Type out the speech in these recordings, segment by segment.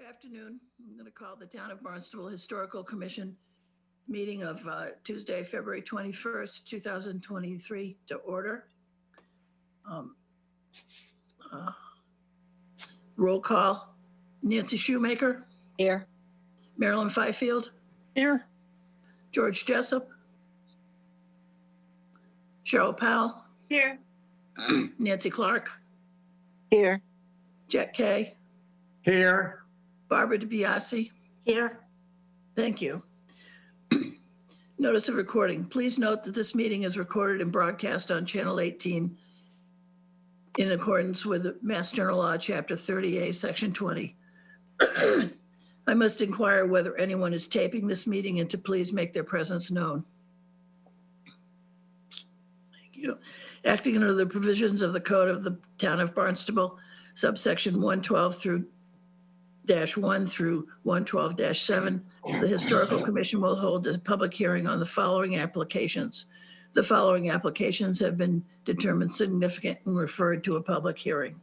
afternoon. I'm going to call the Town of Barnstable Historical Commission meeting of Tuesday, February 21st, 2023 to order. Roll call. Nancy Shoemaker. Here. Marilyn Fifield. Here. George Jessup. Cheryl Powell. Here. Nancy Clark. Here. Jack Kay. Here. Barbara DiBiase. Here. Thank you. Notice of recording. Please note that this meeting is recorded and broadcast on Channel 18 in accordance with Mass General Law, Chapter 30A, Section 20. I must inquire whether anyone is taping this meeting and to please make their presence known. Thank you. Acting under the provisions of the Code of the Town of Barnstable, subsection 112 through -1 through 112-7, the Historical Commission will hold a public hearing on the following applications. The following applications have been determined significant and referred to a public hearing.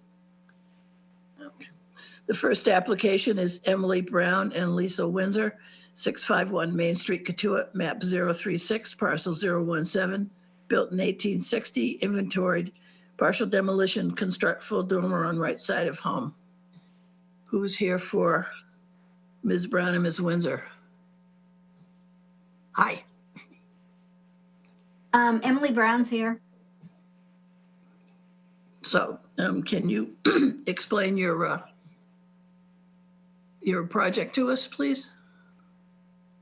Okay. The first application is Emily Brown and Lisa Windsor, 651 Main Street, Katuah, map 036, parcel 017, built in 1860, inventoried, partial demolition, construct full dormer on right side of home. Who's here for Ms. Brown and Ms. Windsor? Hi. Emily Brown's here. So, can you explain your project to us, please?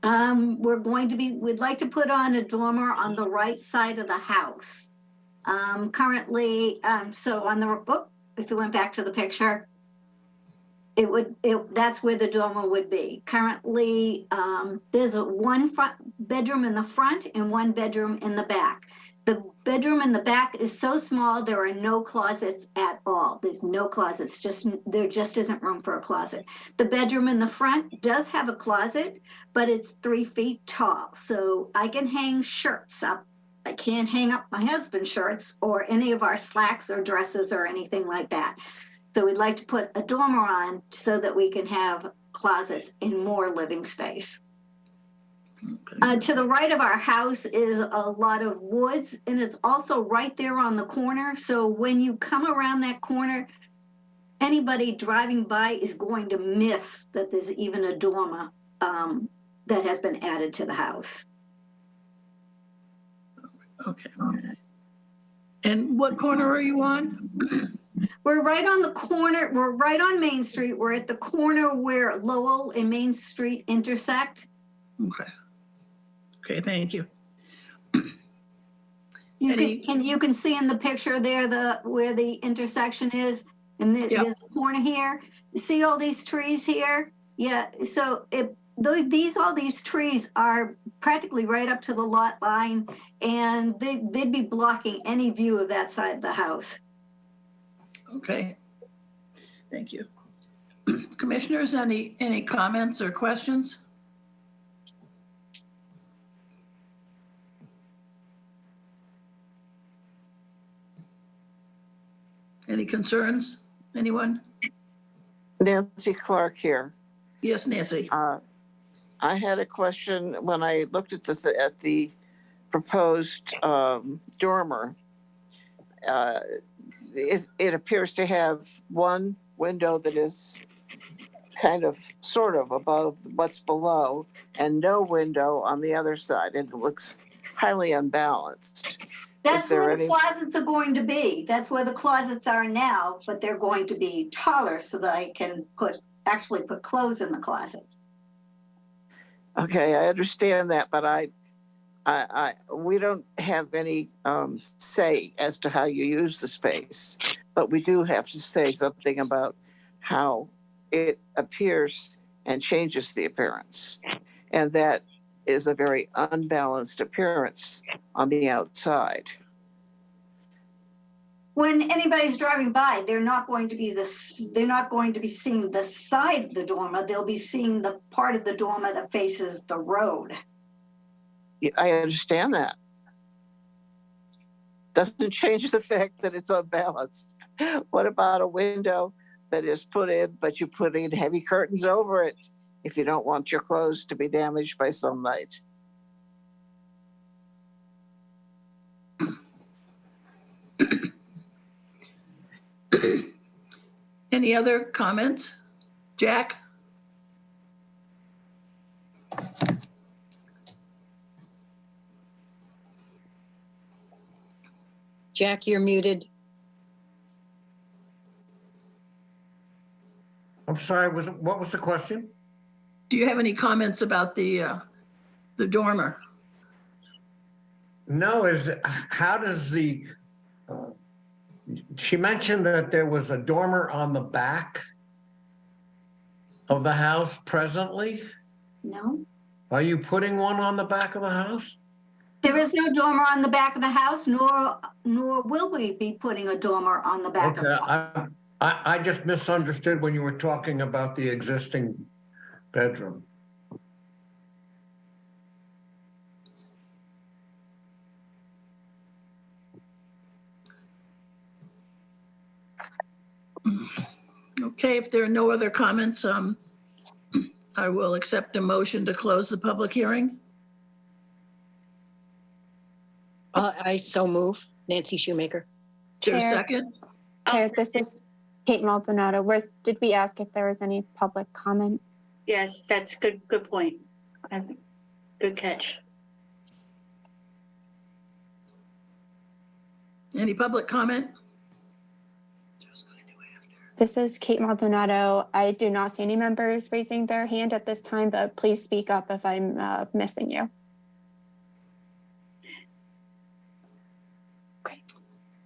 We'd like to put on a dormer on the right side of the house. Currently, so on the, if you went back to the picture, that's where the dormer would be. Currently, there's one front bedroom in the front and one bedroom in the back. The bedroom in the back is so small, there are no closets at all. There's no closets, there just isn't room for a closet. The bedroom in the front does have a closet, but it's 3 feet tall. So I can hang shirts up. I can't hang up my husband's shirts or any of our slacks or dresses or anything like that. So we'd like to put a dormer on so that we can have closets in more living space. Okay. To the right of our house is a lot of woods, and it's also right there on the corner. So when you come around that corner, anybody driving by is going to miss that there's even a dormer that has been added to the house. Okay. And what corner are you on? We're right on the corner. We're right on Main Street. We're at the corner where Lowell and Main Street intersect. Okay. Okay, thank you. You can see in the picture there where the intersection is, and there's a corner here. See all these trees here? Yeah. So all these trees are practically right up to the lot line, and they'd be blocking any view of that side of the house. Okay, thank you. Commissioners, any comments or questions? Any concerns? Anyone? Nancy Clark here. Yes, Nancy. I had a question when I looked at the proposed dormer. It appears to have one window that is kind of sort of above what's below and no window on the other side, and it looks highly unbalanced. That's where the closets are going to be. That's where the closets are now, but they're going to be taller so that I can actually put clothes in the closets. Okay, I understand that, but we don't have any say as to how you use the space, but we do have to say something about how it appears and changes the appearance. And that is a very unbalanced appearance on the outside. When anybody's driving by, they're not going to be seeing the side of the dormer. They'll be seeing the part of the dormer that faces the road. I understand that. Doesn't change the fact that it's unbalanced. What about a window that is put in, but you put in heavy curtains over it if you don't want your clothes to be damaged by sunlight. Any other comments? Jack? Jack, you're muted. I'm sorry, what was the question? Do you have any comments about the dormer? No, how does she mentioned that there was a dormer on the back of the house presently? No? Are you putting one on the back of the house? There is no dormer on the back of the house, nor will we be putting a dormer on the back of Okay, the house. I just misunderstood when you were talking about the existing bedroom. Okay, if there are no other comments, I will accept a motion to close the public hearing. I so move. Nancy Shoemaker. Is there a Chair. second? Chair, this is Kate Maldonado. Did we ask if there was any public comment? Yes, that's good point. Good catch. Any public comment? This is Kate Maldonado. I do not see any members raising their hand at this time, but please speak up if I'm missing you.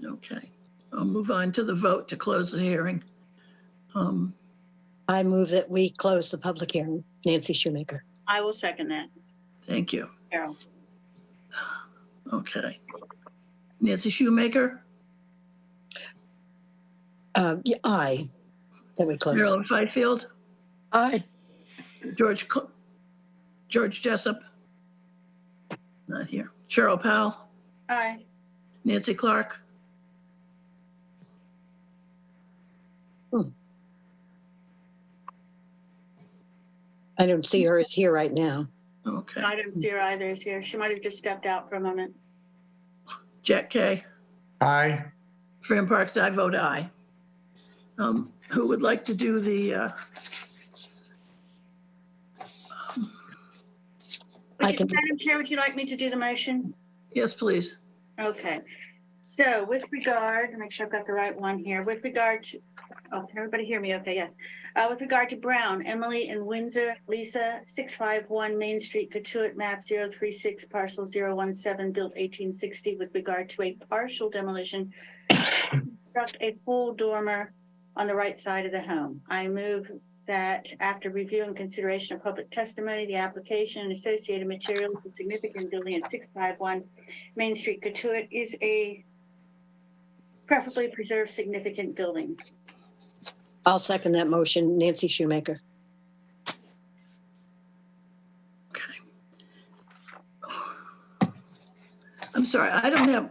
Okay, I'll move on to the vote to close the hearing. I move that we close the public hearing. Nancy Shoemaker. I will second that, Thank you. Carol. Okay. Nancy Shoemaker, Yeah, aye. That we close. Marilyn Fifield, Aye. George Jessup, not here. Cheryl Powell, Aye. Nancy Clark, I don't see her. It's here right now. okay. I don't see her either is here. She might have just stepped out for a moment. Jack Kay, Aye. Fran Parks, I vote aye. Who would like to do the, I can- Madam Chair, would you like me to do the motion? yes, please. Okay. So with regard, make sure I've got the right one here. With regard to, oh, can everybody hear me? Okay, yes. With regard to Brown, Emily and Windsor, Lisa, 651 Main Street, Katuitt, map 036, parcel 017, built 1860, with regard to a partial demolition, construct a full dormer on the right side of the home. I move that after review and consideration of public testimony, the application and associated materials of significant building at 651 Main Street, Katuitt is a preferably preserved significant building. I'll second that motion. Nancy Shoemaker. Okay. I'm sorry, I don't have,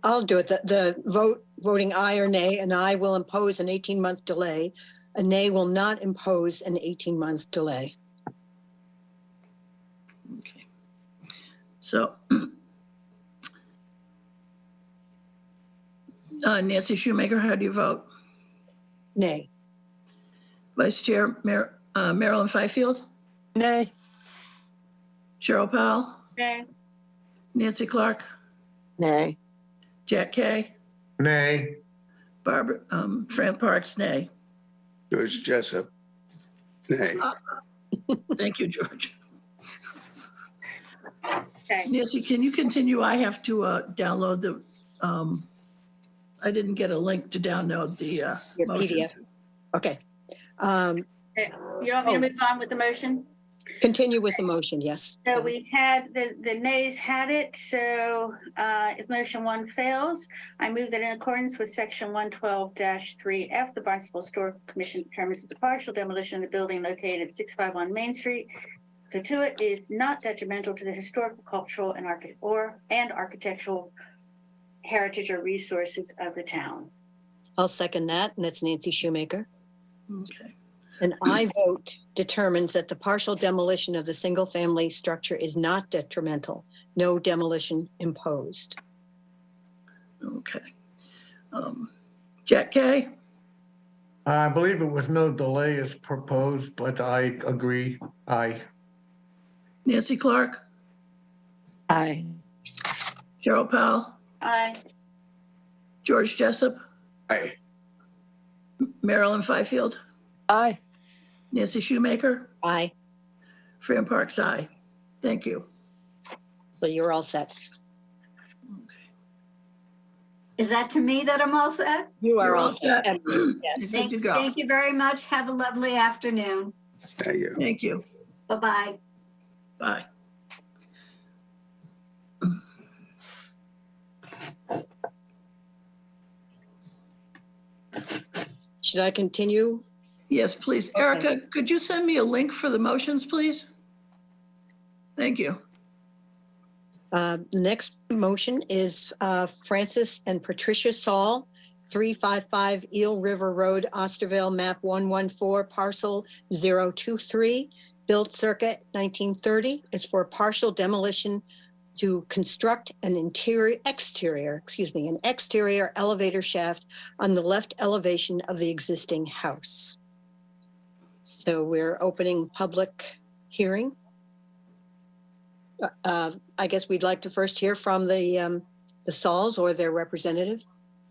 I'll do it. The voting aye or nay, an aye will impose an 18-month delay. A nay will not impose an 18-month delay. okay. So Nancy Shoemaker, how do you vote? Nay. Vice Chair Marilyn Fifield, Nay. Cheryl Powell, Okay. Nancy Clark, Nay. Jack Kay, Nay. Barbara, Fran Parks, nay. George Jessup, nay. Thank you, George. Okay. Nancy, can you continue? I have to download the, I didn't get a link to download the Your motion. PDF. Okay. You want me to move on with the motion? Continue with the motion, yes. So we had, the nays had it, so if motion one fails, I move that in accordance with section 112-3F, the Barnstable Historical Commission determines that the partial demolition of the building located at 651 Main Street, Katuitt, is not detrimental to the historical, cultural, and architectural heritage or resources of the town. I'll second that, and that's Nancy Shoemaker. Okay. An I vote determines that the partial demolition of the single-family structure is not detrimental. No demolition imposed. Okay. Jack Kay, I believe it was no delay as proposed, but I agree. Aye. Nancy Clark, Aye. Cheryl Powell, Aye. George Jessup, Aye. Marilyn Fifield, Aye. Nancy Shoemaker, Aye, Fran Parks, aye. Thank you. so you're all set. Is that to me that I'm all set? You are You're all all set. set. Yes. Good to go. Thank you very much. Have a lovely afternoon. Thank you. Thank you. Bye-bye. Bye. Should I continue? Yes, please. Okay. Erica, could you send me a link for the motions, please? Thank you. Next motion is Francis and Patricia Saul, 355 Eel River Road, Osterville, map 114, parcel 023, built circa 1930. It's for partial demolition to construct an exterior elevator shaft on the left elevation of the existing house. So we're opening public hearing. I guess we'd like to first hear from the Sauls or their representative.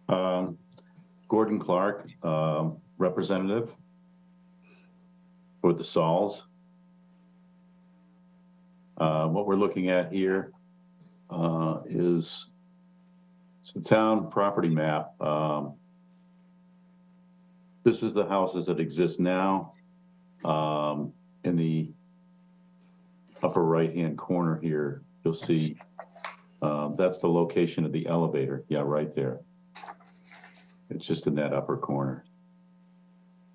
Gordon Clark, representative for the Sauls. What we're looking at here is it's the town property map. This is the houses that exist now. In the upper right-hand corner here, you'll see that's the location of the elevator. Yeah, right there. It's just in that upper corner.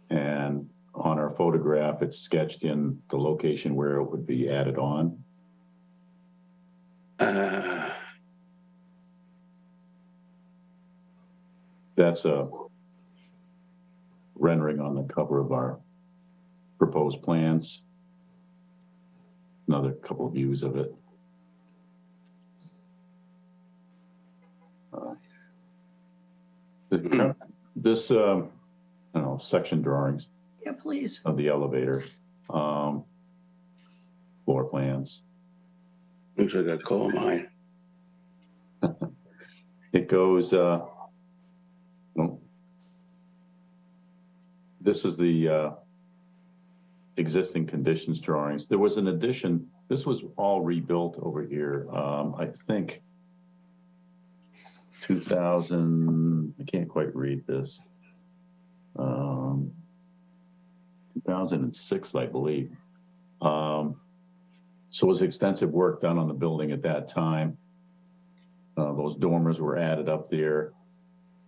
And on our photograph, it's sketched in the location where it would be added on. That's a rendering on the cover of our proposed plans. Another couple of views of it. This, I don't know, section drawings Yeah, please. of the elevator, floor plans. Looks like a coal mine. It goes, well, this is the existing conditions drawings. There was an addition. This was all rebuilt over here. I think 2000, I can't quite read this. 2006, I believe. So it was extensive work done on the building at that time. Those dormers were added up there.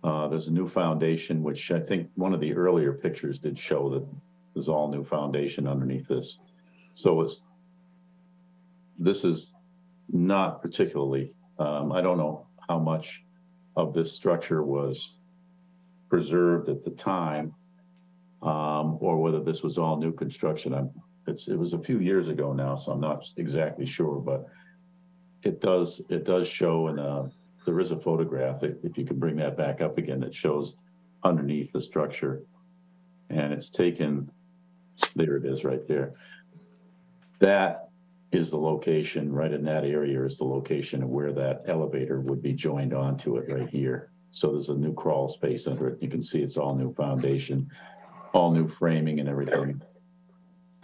There's a new foundation, which I think one of the earlier pictures did show that there's all new foundation underneath this. So this is not particularly, I don't know how much of this structure was preserved at the time, or whether this was all new construction. It was a few years ago now, so I'm not exactly sure, but it does show, and there is a photograph, if you could bring that back up again, that shows underneath the structure, and it's taken, there it is right there. That is the location, right in that area is the location of where that elevator would be joined onto it right here. So there's a new crawl space under it. You can see it's all new foundation, all new framing and everything,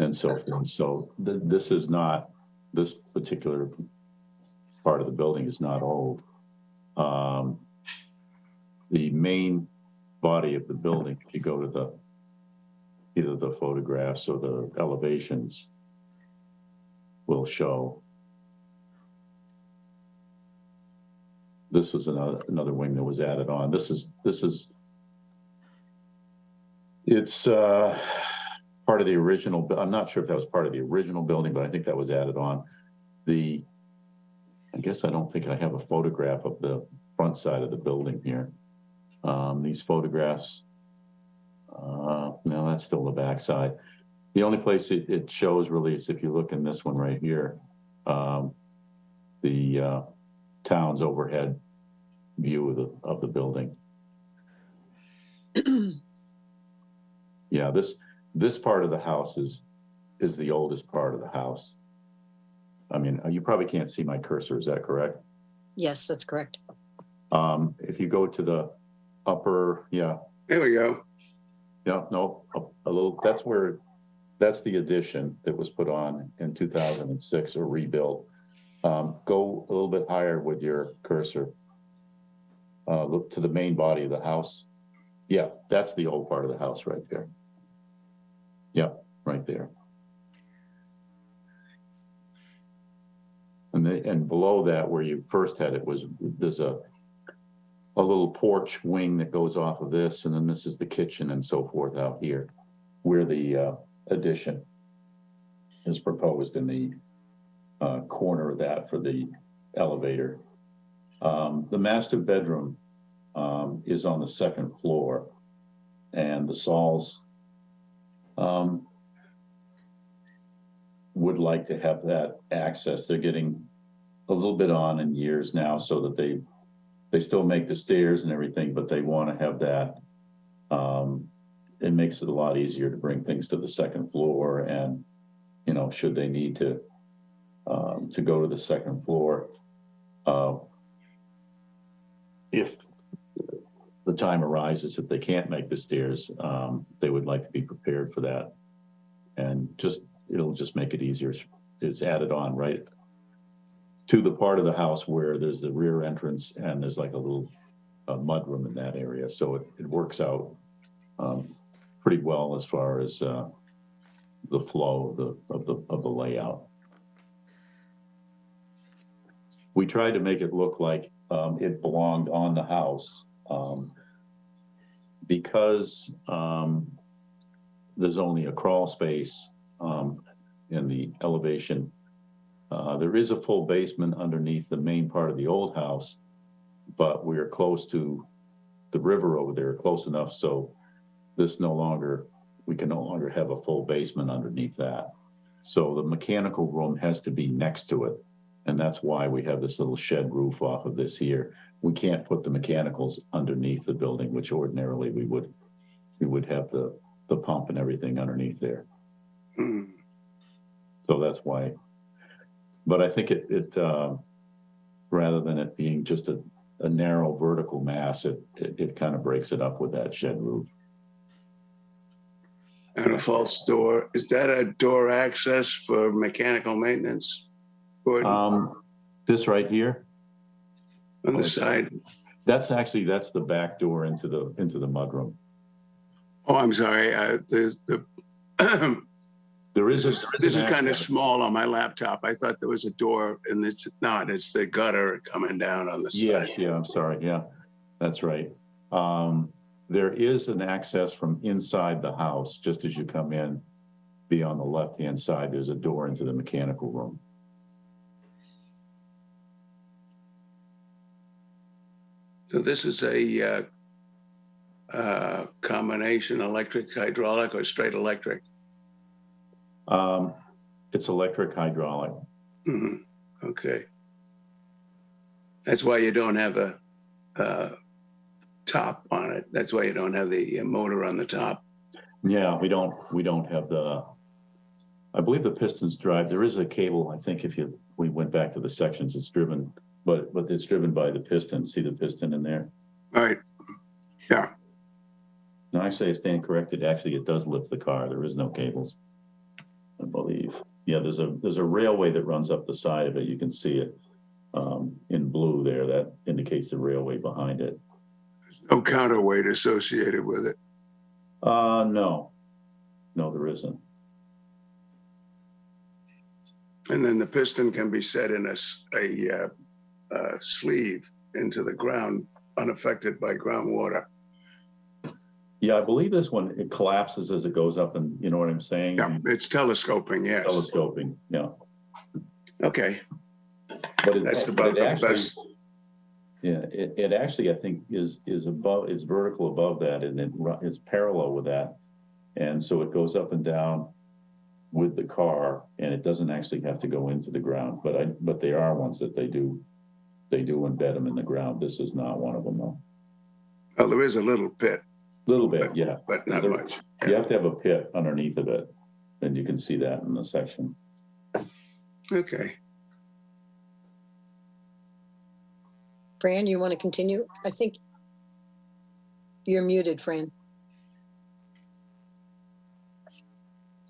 and so forth. So this is not, this particular part of the building is not old. The main body of the building, if you go to either the photographs or the elevations, will show. This was another wing that was added on. It's part of the original. I'm not sure if that was part of the original building, but I think that was added on. I guess I don't think I have a photograph of the front side of the building here. These photographs, no, that's still the backside. The only place it shows really is if you look in this one right here, the town's overhead view of the building. Yeah, this part of the house is the oldest part of the house. I mean, you probably can't see my cursor, is that correct? Yes, that's correct. If you go to the upper, yeah, There we go. yeah, no, a little, that's the addition that was put on in 2006 or rebuilt. Go a little bit higher with your cursor. Look to the main body of the house. Yeah, that's the old part of the house right there. Yeah, right there. And below that, where you first had it, there's a little porch wing that goes off of this, and then this is the kitchen and so forth out here, where the addition is proposed in the corner of that for the elevator. The master bedroom is on the second floor, and the Sauls would like to have that access. They're getting a little bit on in years now, so that they still make the stairs and everything, but they want to have that. It makes it a lot easier to bring things to the second floor, and should they need to go to the second floor, if the time arises that they can't make the stairs, they would like to be prepared for that, and it'll just make it easier. It's added on right to the part of the house where there's the rear entrance, and there's like a little mud room in that area. So it works out pretty well as far as the flow of the layout. We tried to make it look like it belonged on the house, because there's only a crawl space in the elevation. There is a full basement underneath the main part of the old house, but we're close to the river over there, close enough so we can no longer have a full basement underneath that. So the mechanical room has to be next to it, and that's why we have this little shed roof off of this here. We can't put the mechanicals underneath the building, which ordinarily we would have the pump and everything underneath there. Mm. So that's why. But I think it rather than it being just a narrow vertical mass, it kind of breaks it up with that shed roof. And a false door. Is that a door access for mechanical maintenance? Gordon? This right here, On the side. that's the back door into the mudroom. Oh, I'm sorry. There is This is kind of small on my laptop. I thought there was a door, and it's not. It's the gutter coming down on the side. Yes, yeah, I'm sorry. Yeah, that's right. There is an access from inside the house, just as you come in, be on the left-hand side. There's a door into the mechanical room. So this is a combination electric, hydraulic, or straight electric? It's electric hydraulic. Mm-hmm. Okay. That's why you don't have a top on it. That's why you don't have the motor on the top. Yeah, we don't have I believe the pistons drive. There is a cable. I think we went back to the sections, it's driven, but it's driven by the piston. See the piston in there? All right. Yeah. No, actually, I stand corrected. Actually, it does lift the car. There is no cables, I believe. Yeah, there's a railway that runs up the side of it. You can see it in blue there. That indicates the railway behind it. There's no counterweight associated with it. No, there isn't. And then the piston can be set in a sleeve into the ground, unaffected by groundwater. Yeah, I believe this one, it collapses as it goes up, and you know what I'm saying? Yeah, it's telescoping, yes. Telescoping, yeah. Okay. But That's about the best. Yeah, it actually, I think, is above, is vertical above that, and it's parallel with that. And so it goes up and down with the car, and it doesn't actually have to go into the ground. But there are ones that they do embed them in the ground. This is not one of them, though. Oh, there is a little pit, Little bit, yeah. but not much. You have to have a pit underneath of it, and you can see that in the section. Okay. Fran, you want to continue? I think you're muted, Fran.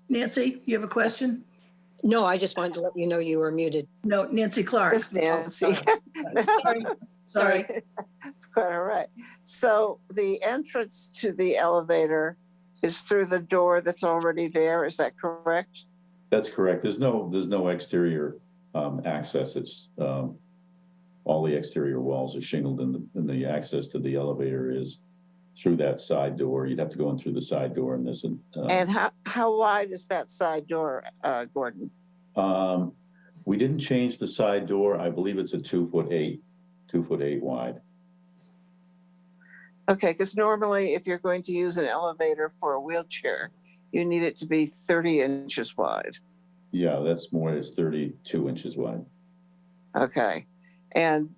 Nancy, you have a question? No, I just wanted to let you know you were muted. No, Nancy Clark. It's Nancy. Sorry. It's quite all right. So the entrance to the elevator is through the door that's already there. Is that correct? That's correct. There's no exterior access. It's all the exterior walls are shingled, and the access to the elevator is through that side door. You'd have to go in through the side door, and there's an. And how wide is that side door, Gordon? We didn't change the side door. I believe it's a 2'8", 2'8" wide. Okay, because normally if you're going to use an elevator for a wheelchair, you need it to be 30 inches wide. Yeah, that's more. It's 32 inches wide. Okay, and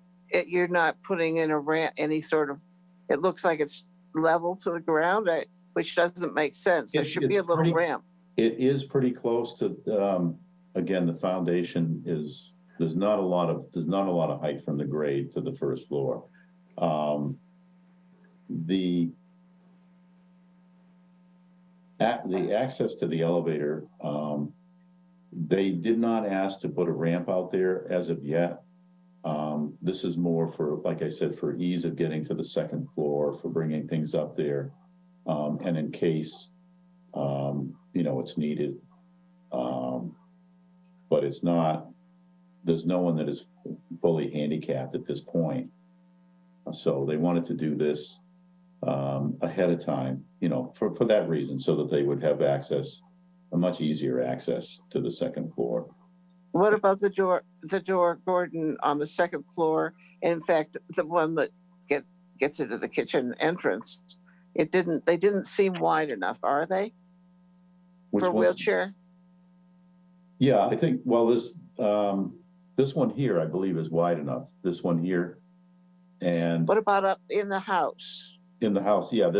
you're not putting in a ramp, any sort of. It looks like it's level to the ground, which doesn't make sense. There should be a little ramp. It is pretty close to. Again, the foundation is. There's not a lot of height from the grade to the first floor. The access to the elevator, they did not ask to put a ramp out there as of yet. This is more for, like I said, for ease of getting to the second floor, for bringing things up there, and in case, it's needed. But it's not, there's no one that is fully handicapped at this point. So they wanted to do this ahead of time, for that reason, so that they would have access, a much easier access to the second floor. What about the door, Gordon, on the second floor? In fact, the one that gets into the kitchen entrance, they didn't seem wide enough, are they? Which for a one? wheelchair? Yeah, I think, well, this one here, I believe, is wide enough. This one here. And what about up in the house? In the house, yeah,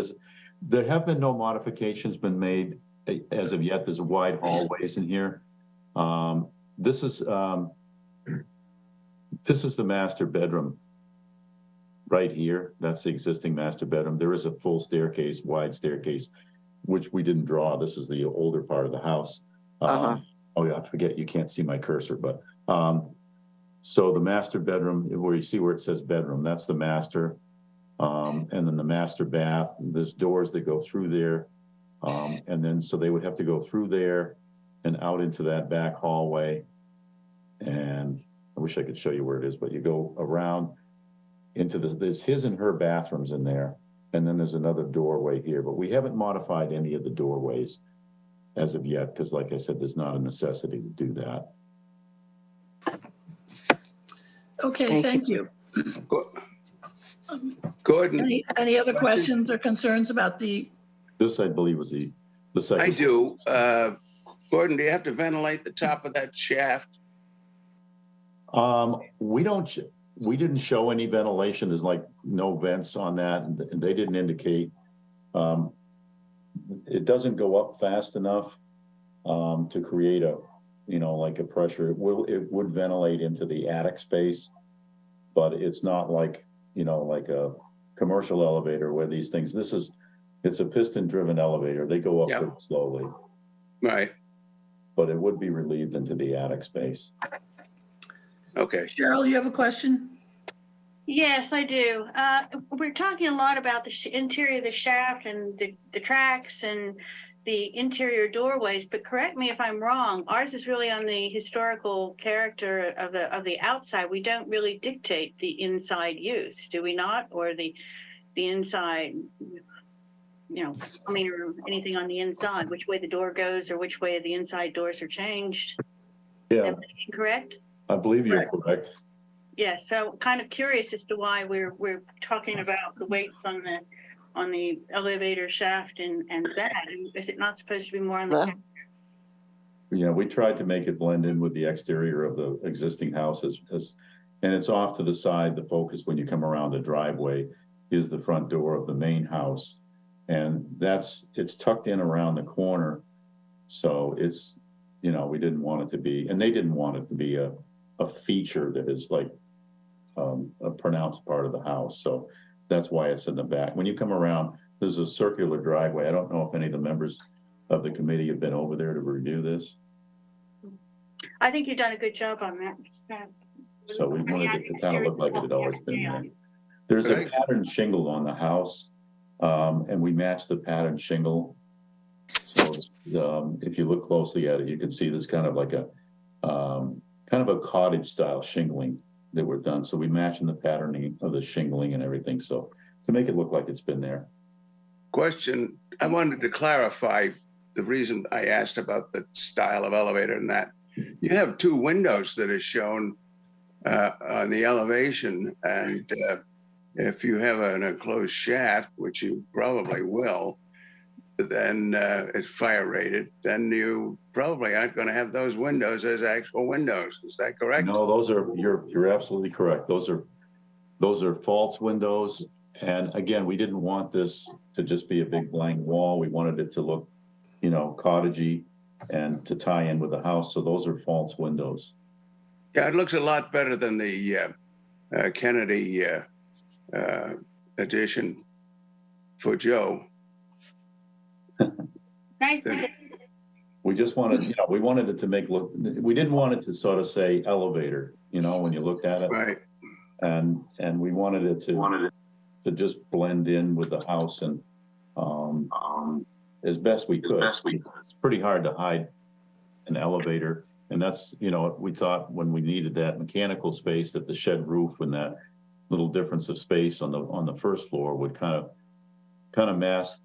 there have been no modifications been made as of yet. There's wide hallways in here. This is the master bedroom right here. That's the existing master bedroom. There is a full staircase, wide staircase, which we didn't draw. This is the older part of the house. Oh yeah, I forget, you can't see my cursor, but so the master bedroom, where you see where it says bedroom, that's the master. And then the master bath, there's doors that go through there. And then, so they would have to go through there and out into that back hallway. And I wish I could show you where it is, but you go around into there's his and her bathrooms in there. And then there's another doorway here, but we haven't modified any of the doorways as of yet, because like I said, there's not a necessity to do that. Okay, thank you. Gordon. Any other questions or concerns about the? This, I believe, was the second. I do. Gordon, do you have to ventilate the top of that shaft? We didn't show any ventilation. There's like no vents on that, and they didn't indicate. It doesn't go up fast enough to create like a pressure. It would ventilate into the attic space, but it's not like like a commercial elevator where these things. It's a piston-driven elevator. They go up pretty slowly. Right. But it would be relieved into the attic space. Okay. Cheryl, you have a question? Yes, I do. We're talking a lot about the interior of the shaft and the tracks and the interior doorways, but correct me if I'm wrong. Ours is really on the historical character of the outside. We don't really dictate the inside use, do we not? Or the inside, plumbing or anything on the inside, which way the door goes or which way the inside doors are changed. Yeah. Am I incorrect? I believe you're correct. Yes, so kind of curious as to why we're talking about the weights on the elevator shaft and that. Is it not supposed to be more on the? Well, You know, we tried to make it blend in with the exterior of the existing house and it's off to the side. The focus when you come around the driveway is the front door of the main house. And it's tucked in around the corner. So it's, you know, we didn't want it to be, and they didn't want it to be a feature that is like a pronounced part of the house. So that's why it's in the back. When you come around, there's a circular driveway. I don't know if any of the members of the committee have been over there to review this. I think you've done a good job on that. So we wanted it to kind of look like it had always been there. There's a Right. patterned shingle on the house, and we matched the patterned shingle. So if you look closely at it, you can see there's kind of like a cottage style shingling that were done. So we matched the patterning of the shingling and everything. So to make it look like it's been there. Question, I wanted to clarify the reason I asked about the style of elevator and that. You have two windows that are shown on the elevation, and if you have an enclosed shaft, which you probably will, then it's fire rated, then you probably aren't going to have those windows as actual windows. Is that correct? No, you're absolutely correct. Those are false windows. And again, we didn't want this to just be a big blank wall. We wanted it to look, you know, cottagey and to tie in with the house. So those are false windows. Yeah, it looks a lot better than the Kennedy addition for Joe. Nice. We just wanted, you know, we wanted it to we didn't want it to sort of say elevator, you know, when you looked at it. Right. And we wanted it to just blend in with the house and as best we could. It's pretty hard to hide an elevator. And that's, you know, we thought when we needed that mechanical space that the shed roof and that little difference of space on the first floor would kind of mask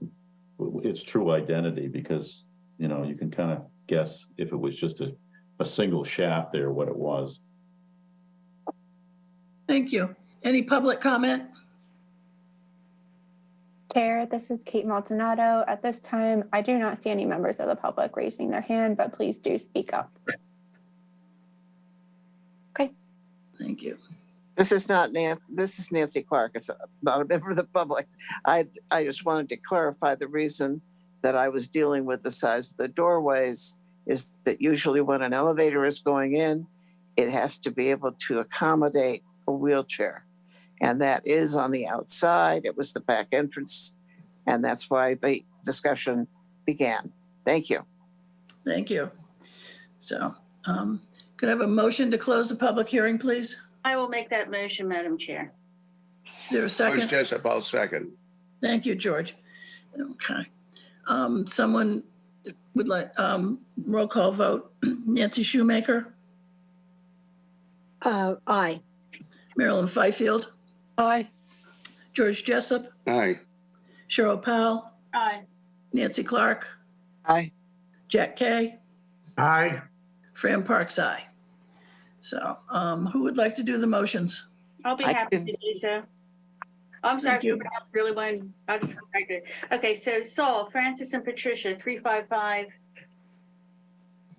its true identity, because, you know, you can kind of guess if it was just a single shaft there, what it was. Thank you. Any public comment? Chair, this is Kate Maldonado. At this time, I do not see any members of the public raising their hand, but please do speak up. Okay. Thank you. this is not Nancy. This is Nancy Clark. It's not a member of the public. I just wanted to clarify the reason that I was dealing with the size of the doorways is that usually when an elevator is going in, it has to be able to accommodate a wheelchair. And that is on the outside. It was the back entrance. And that's why the discussion began. Thank you. Thank you. So could I have a motion to close the public hearing, please? I will make that motion, Madam Chair. Is there a George second? Jessup, I'll second. Thank you, George. Okay. Someone would like, roll call vote. Nancy Shoemaker, Aye. Marilyn Fifield, Aye. George Jessup, Aye. Cheryl Powell, Aye. Nancy Clark, Aye. Jack Kay, Aye. Fran Parks, aye. So who would like to do the motions? I'll be I happy can- to do so. I'm sorry, Thank you. I really wanted, I just corrected. Okay, so Saul, Francis and Patricia, 355.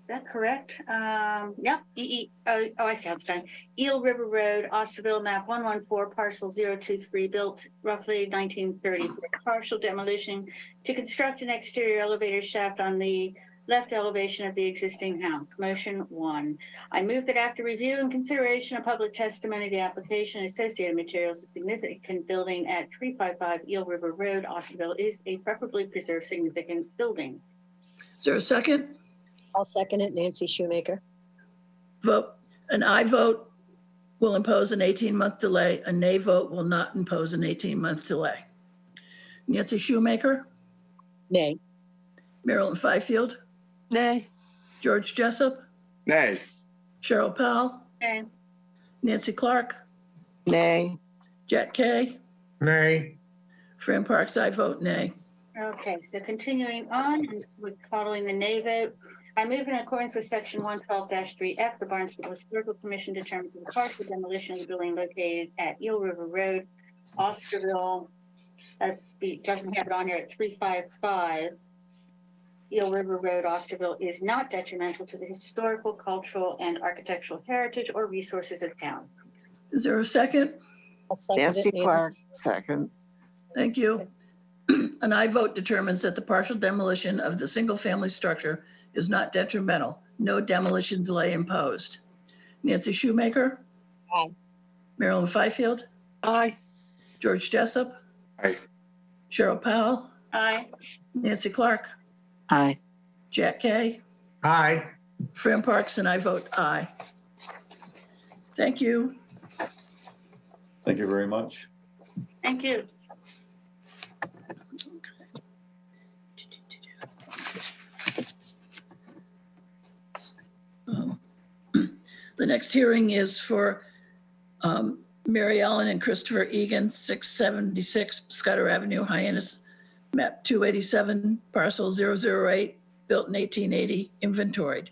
Is that correct? Yep, I see how it's done. Eel River Road, Osterville, map 114, parcel 023, built roughly 1930. Partial demolition to construct an exterior elevator shaft on the left elevation of the existing house. Motion 1. I move that after review and consideration of public testimony, the application and associated materials, a significant building at 355 Eel River Road, Osterville is a preferably preserved significant building. Is there a second? I'll second it, Nancy Shoemaker. Vote. An aye vote will impose an 18-month delay. A nay vote will not impose an 18-month delay. Nancy Shoemaker, Nay. Marilyn Fifield, Nay. George Jessup, Nay. Cheryl Powell, Okay. Nancy Clark, Nay. Jack Kay, Nay. Fran Parks, I vote nay. Okay, so continuing on with following the nay vote, I move in accordance with section 112-3F, the Barnstable Historical Commission determines that the partial demolition of the building located at Eel River Road, Osterville, doesn't have it on here at 355 Eel River Road, Osterville, is not detrimental to the historical, cultural, and architectural heritage or resources of town. Is there a second? I'll second Nancy it, Clark, second. Thank you. An aye vote determines that the partial demolition of the single-family structure is not detrimental. No demolition delay imposed. Nancy Shoemaker? Aye. Marilyn Fifield? Aye. George Jessup? Aye. Cheryl Powell? Aye. Nancy Clark? Aye. Jack Kay? Aye. Fran Parks, and I vote aye. Thank you. Thank you very much. Thank you. The next hearing is for Mary Ellen and Christopher Egan, 676 Scudder Avenue, Hyannis, map 287, parcel 008, built in 1880, inventoried.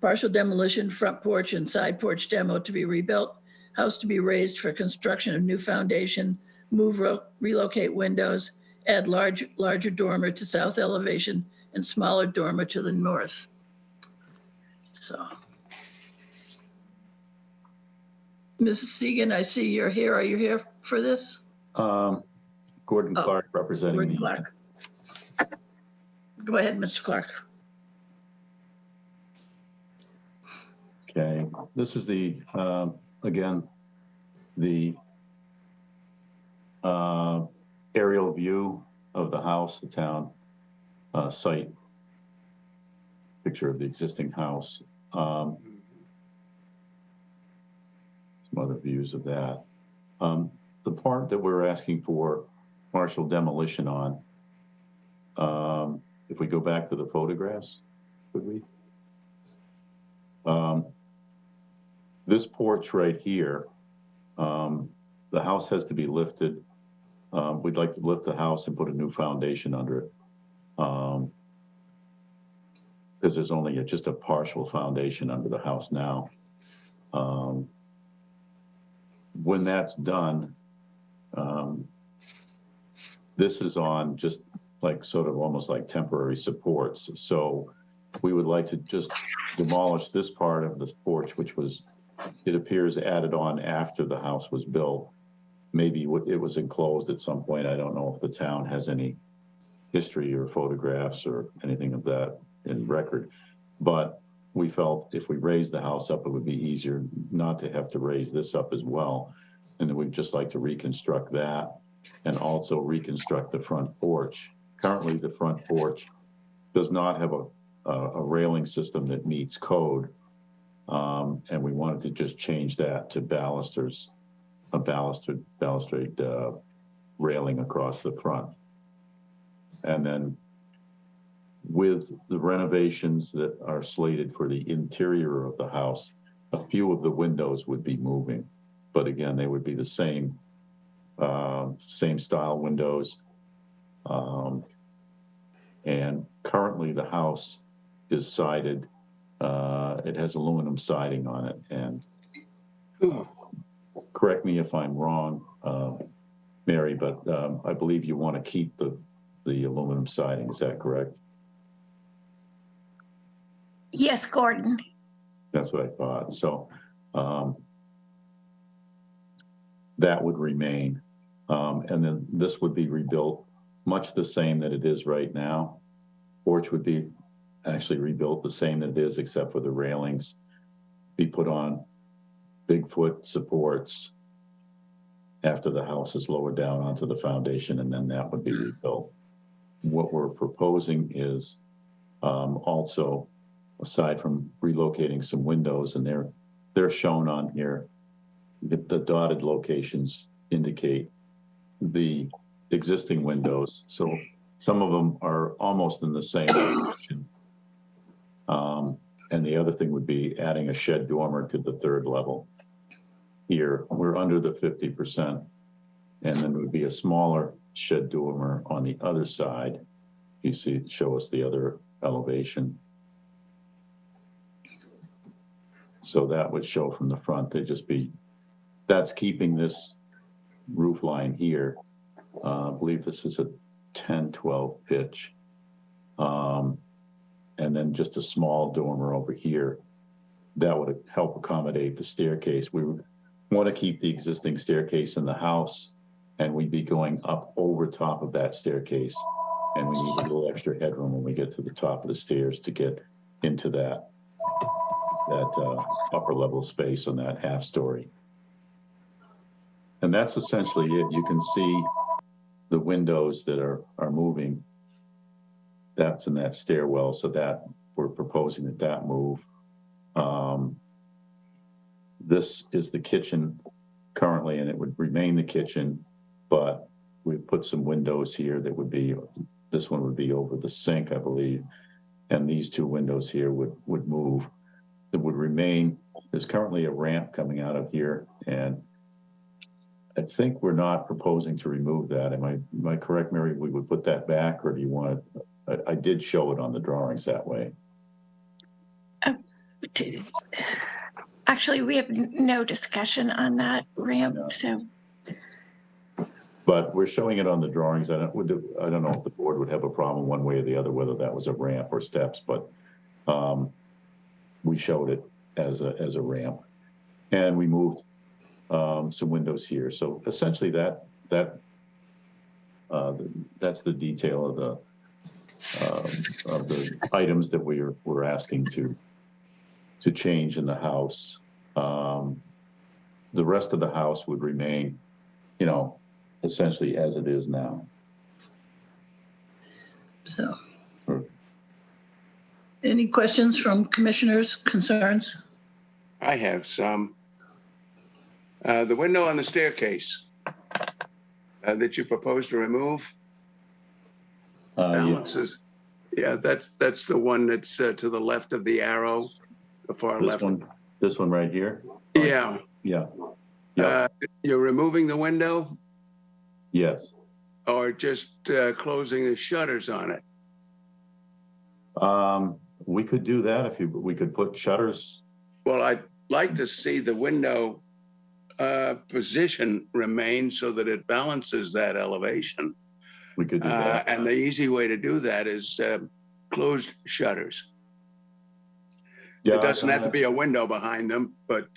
Partial demolition, front porch and side porch demo to be rebuilt, house to be raised for construction of new foundation, relocate windows, add larger dormer to south elevation and smaller dormer to the north. So. Mrs. Segan, I see you're here. Are you here for this? Gordon Oh, Clark representing Gordon the Clark. Go ahead, Mr. Clark. Okay, this is the, again, the aerial view of the house, the town site, picture of the existing house. Some other views of that. The part that we're asking for partial demolition on, if we go back to the photographs, could we? This porch right here, the house has to be lifted. We'd like to lift the house and put a new foundation under it. Because there's only just a partial foundation under the house now. When that's done, this is on just like sort of almost like temporary supports. So we would like to just demolish this part of this porch, which was, it appears, added on after the house was built. Maybe it was enclosed at some point. I don't know if the town has any history or photographs or anything of that in record. But we felt if we raised the house up, it would be easier not to have to raise this up as well. And then we'd just like to reconstruct that and also reconstruct the front porch. Currently, the front porch does not have a railing system that meets code. And we wanted to just change that to balusters, a balustrade railing across the front. And then with the renovations that are slated for the interior of the house, a few of the windows would be moving. But again, they would be the same style windows. And currently the house is sided. It has aluminum siding on it. And correct me if I'm wrong, Mary, but I believe you want to keep the aluminum siding. Is that correct? Yes, Gordon. That's what I thought. So that would remain. And then this would be rebuilt much the same that it is right now. Porch would be actually rebuilt the same that it is, except for the railings be put on Bigfoot supports after the house is lowered down onto the foundation, and then that would be rebuilt. What we're proposing is also, aside from relocating some windows, and they're shown on here, the dotted locations indicate the existing windows. So some of them are almost in the same location. And the other thing would be adding a shed dormer to the third level. Here, we're under the 50%, and then it would be a smaller shed dormer on the other side. You see, show us the other elevation. So that would show from the front. They'd just be, that's keeping this roof line here. I believe this is a 10-12 pitch. And then just a small dormer over here. That would help accommodate the staircase. We want to keep the existing staircase in the house, and we'd be going up over top of that staircase. And we need a little extra headroom when we get to the top of the stairs to get into that upper level space on that half story. And that's essentially it. You can see the windows that are moving. That's in that stairwell, so that we're proposing that move. This is the kitchen currently, and it would remain the kitchen, but we put some windows here that would be, this one would be over the sink, I believe, and these two windows here would move. It would remain, there's currently a ramp coming out of here, and I think we're not proposing to remove that. Am I correct, Mary? We would put that back, or do you want it? I did show it on the drawings that way. Actually, we have no discussion on that ramp, No. so. But we're showing it on the drawings. I don't know if the board would have a problem one way or the other, whether that was a ramp or steps, but we showed it as a ramp, and we moved some windows here. So essentially that's the detail of the items that we're asking to change in the house. The rest of the house would remain, essentially as it is now. So, any questions from commissioners, concerns? I have some. The window on the staircase that you propose to remove, balances. Yeah, that's the one that's to the left of the arrow, the far left. This one right here? Yeah. Yeah. You're removing the window? Yes. Or just closing the shutters on it? We could do that we could put shutters. Well, I'd like to see the window position remain so that it balances that elevation. We could do that. And the easy way to do that is closed shutters. Yeah, it doesn't have to be a window behind them, but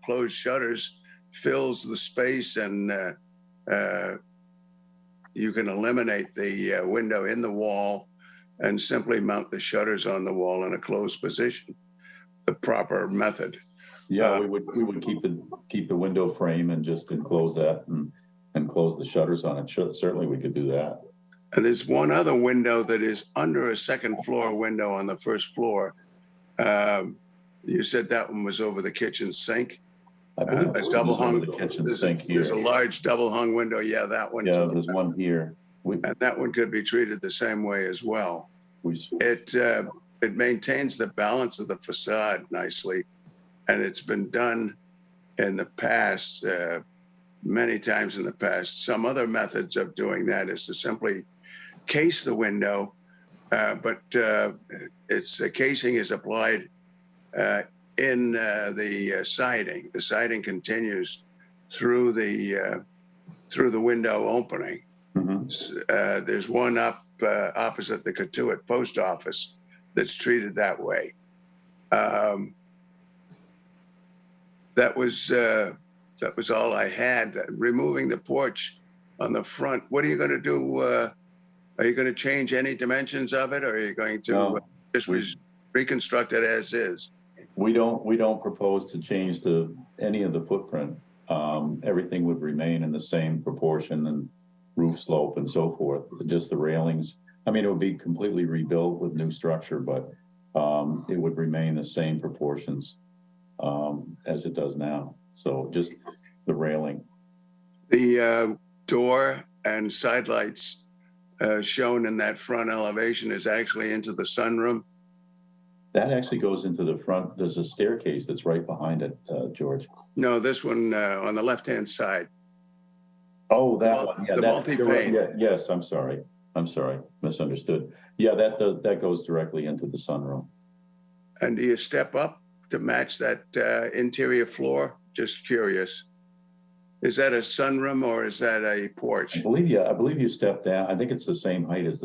closed shutters fills the space, and you can eliminate the window in the wall and simply mount the shutters on the wall in a closed position, the proper method. Yeah, we would keep the window frame and just enclose that and close the shutters on it. Certainly we could do that. And there's one other window that is under a second floor window on the first floor. You said that one was over the kitchen sink. I believe A double hung the kitchen sink here. There's a large double hung window. Yeah, that one. Yeah, there's one here. And that one could be treated the same way as well. It maintains the balance of the facade nicely, and it's been done in the past, many times in the past. Some other methods of doing that is to simply case the window, but its casing is applied in the siding. The siding continues through the window opening. Mm-hmm. There's one up opposite the Catuit post office that's treated that way. That was all I had. Removing the porch on the front. What are you going to do? Are you going to change any dimensions of it, or are you going to just reconstruct it as is? We don't propose to change any of the footprint. Everything would remain in the same proportion and roof slope and so forth. Just the railings. I mean, it would be completely rebuilt with new structure, but it would remain the same proportions as it does now. So just the railing. The door and side lights shown in that front elevation is actually into the sunroom. That actually goes into the front. There's a staircase that's right behind it, George. No, this one on the left-hand side. Oh, that one. Yeah, the multi-pane. Yeah, yes, I'm sorry. Misunderstood. Yeah, that goes directly into the sunroom. And do you step up to match that interior floor? Just curious. Is that a sunroom or is that a porch? I believe you stepped down. I think it's the same height as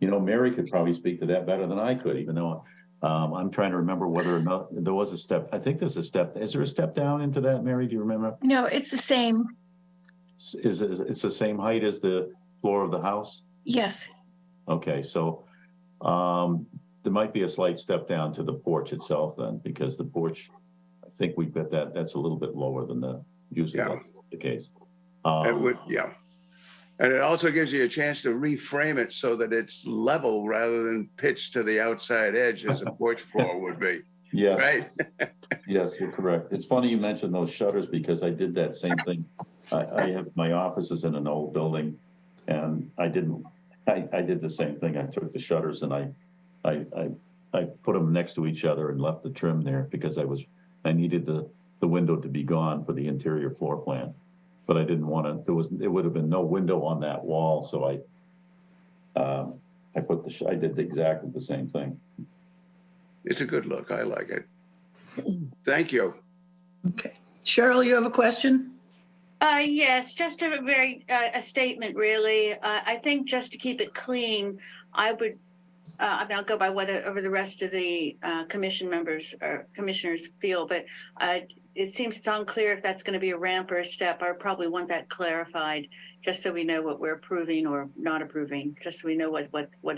Mary could probably speak to that better than I could, even though I'm trying to remember whether or not there was a step. I think there's a step. Is there a step down into that, Mary? Do you remember? No, it's the same. It's the same height as the floor of the house? Yes. Okay, so there might be a slight step down to the porch itself then, because the porch, I think we've got that's a little bit lower than the usually that's the case. It would, yeah. And it also gives you a chance to reframe it so that it's level rather than pitched to the outside edge as a porch floor would be. Yes. Right? Yes, you're correct. It's funny you mentioned those shutters because I did that same thing. I have my offices in an old building, and I did the same thing. I took the shutters and I put them next to each other and left the trim there because I needed the window to be gone for the interior floor plan, but I didn't want to. It would have been no window on that wall, so I did exactly the same thing. It's a good look. I like it. Thank you. Okay. Cheryl, you have a question? Yes, just a statement, really. I think just to keep it clean, I would, I'll go by whatever the rest of the commission members or commissioners feel, but it seems it's unclear if that's going to be a ramp or a step. I probably want that clarified, just so we know what we're approving or not approving, just so we know what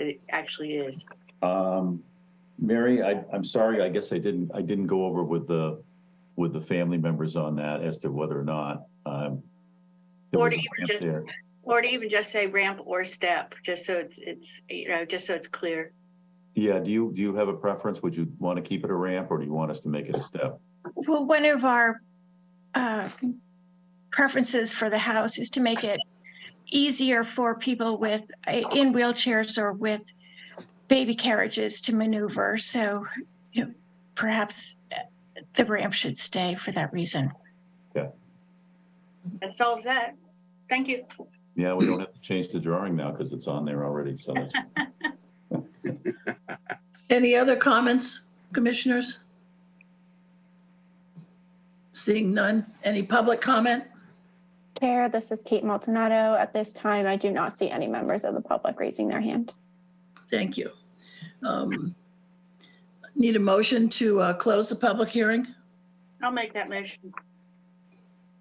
it actually is. Mary, I'm sorry. I guess I didn't go over with the family members on that as to whether or not or to even just say ramp or step, just so it's just so it's clear. Yeah. Do you have a preference? Would you want to keep it a ramp, or do you want us to make it a step? Well, one of our preferences for the house is to make it easier for people in wheelchairs or with baby carriages to maneuver. So, perhaps the ramp should stay for that reason. Yeah. That solves that. Thank you. Yeah, we don't have to change the drawing now because it's on there already. So that's. Any other comments, commissioners? Seeing none. Any public comment? Chair, this is Kate Maldonato. At this time, I do not see any members of the public raising their hand. Thank you. Need a motion to close the public hearing? I'll make that motion.